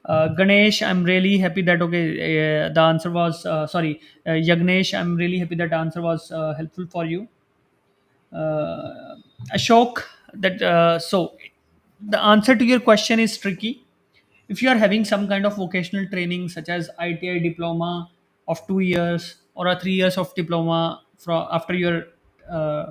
Ganesh, I'm really happy that the answer was Yagnesh, I'm really happy that the answer was helpful for you. Ashok, that so the answer to your question is tricky. If you are having some kind of vocational training such as ITI diploma of 2 years or a 3 years of diploma from after your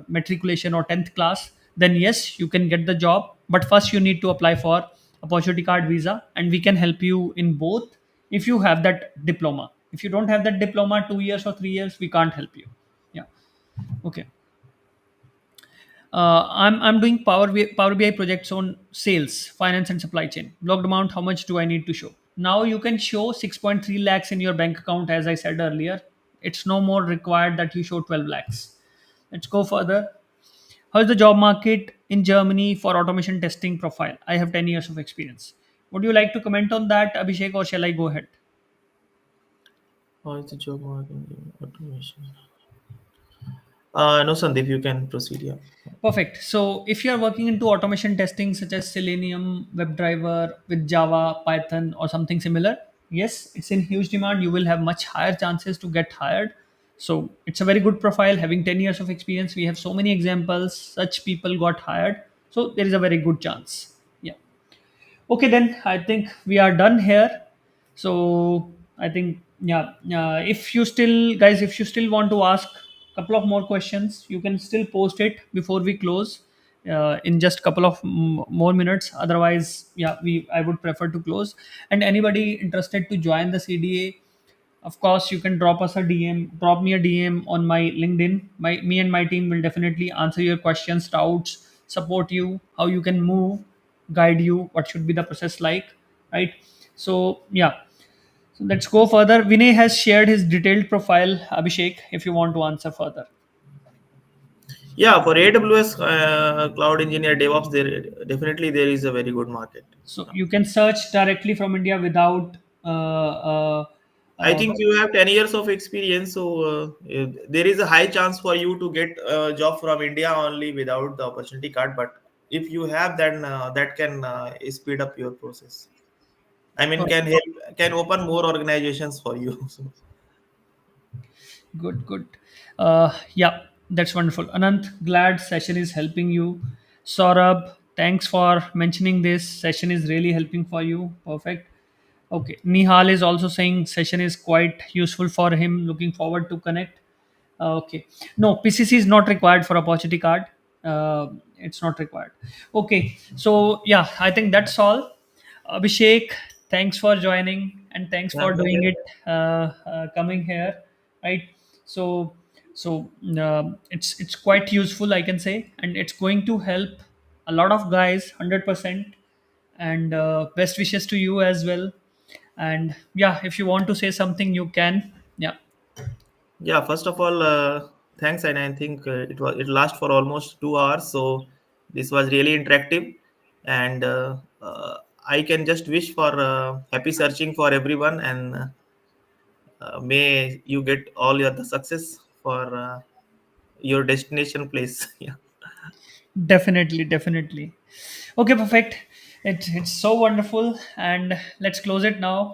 matriculation or 10th class, then yes, you can get the job. But first, you need to apply for opportunity card visa, and we can help you in both if you have that diploma. If you don't have that diploma, 2 years or 3 years, we can't help you. Yeah. Okay. I'm doing Power BI projects on sales, finance, and supply chain. Blocked amount. How much do I need to show? Now you can show 6.3 lakhs in your bank account, as I said earlier. It's no more required that you show 12 lakhs. Let's go further. How is the job market in Germany for automation testing profile? I have 10 years of experience. Would you like to comment on that, Abhishek, or shall I go ahead? How is the job market in automation? No, Sandeep, you can proceed. Yeah. Perfect. So if you are working into automation testing such as Selenium, WebDriver with Java, Python, or something similar, yes, it's in huge demand. You will have much higher chances to get hired. So it's a very good profile. Having 10 years of experience, we have so many examples. Such people got hired. So there is a very good chance. Yeah. Okay, then I think we are done here. So I think yeah, if you still guys, if you still want to ask a couple of more questions, you can still post it before we close in just couple of more minutes. Otherwise, yeah, we I would prefer to close. And anybody interested to join the CDA, of course, you can drop us a DM, drop me a DM on my LinkedIn. Me and my team will definitely answer your questions, doubts, support you, how you can move, guide you, what should be the process like, right? So yeah, so let's go further. Vinay has shared his detailed profile. Abhishek, if you want to answer further. Yeah, for AWS cloud engineer DevOps, there definitely there is a very good market. So you can search directly from India without I uh, think you have 10 years of experience, so there is a high chance for you to get a job from India only without the opportunity card. But if you have, then that can speed up your process. I mean, can help, can open more organizations for you. So, good, good. Yeah, that's wonderful. Anant, glad session is helping you. Saurabh, thanks for mentioning this. Session is really helping for you. Perfect. Okay. Nihal is also saying session is quite useful for him. Looking forward to connect. Okay. No, PCC is not required for opportunity card. It's not required. Okay. So yeah, I think that's all. Abhishek, thanks for joining and thanks yeah, for doing it. Coming here, right? So it's quite useful, I can say, and it's going to help a lot of guys, 100%. And best wishes to you as well. And yeah, if you want to say something, you can. Yeah. yeah. First of all, thanks, and I think it last for almost 2 hours, so this was really interactive, and I can just wish for happy searching for everyone, and may you get all your the success for your destination place. Yeah. Definitely, definitely. Okay, perfect. It's so wonderful, and let's close it now.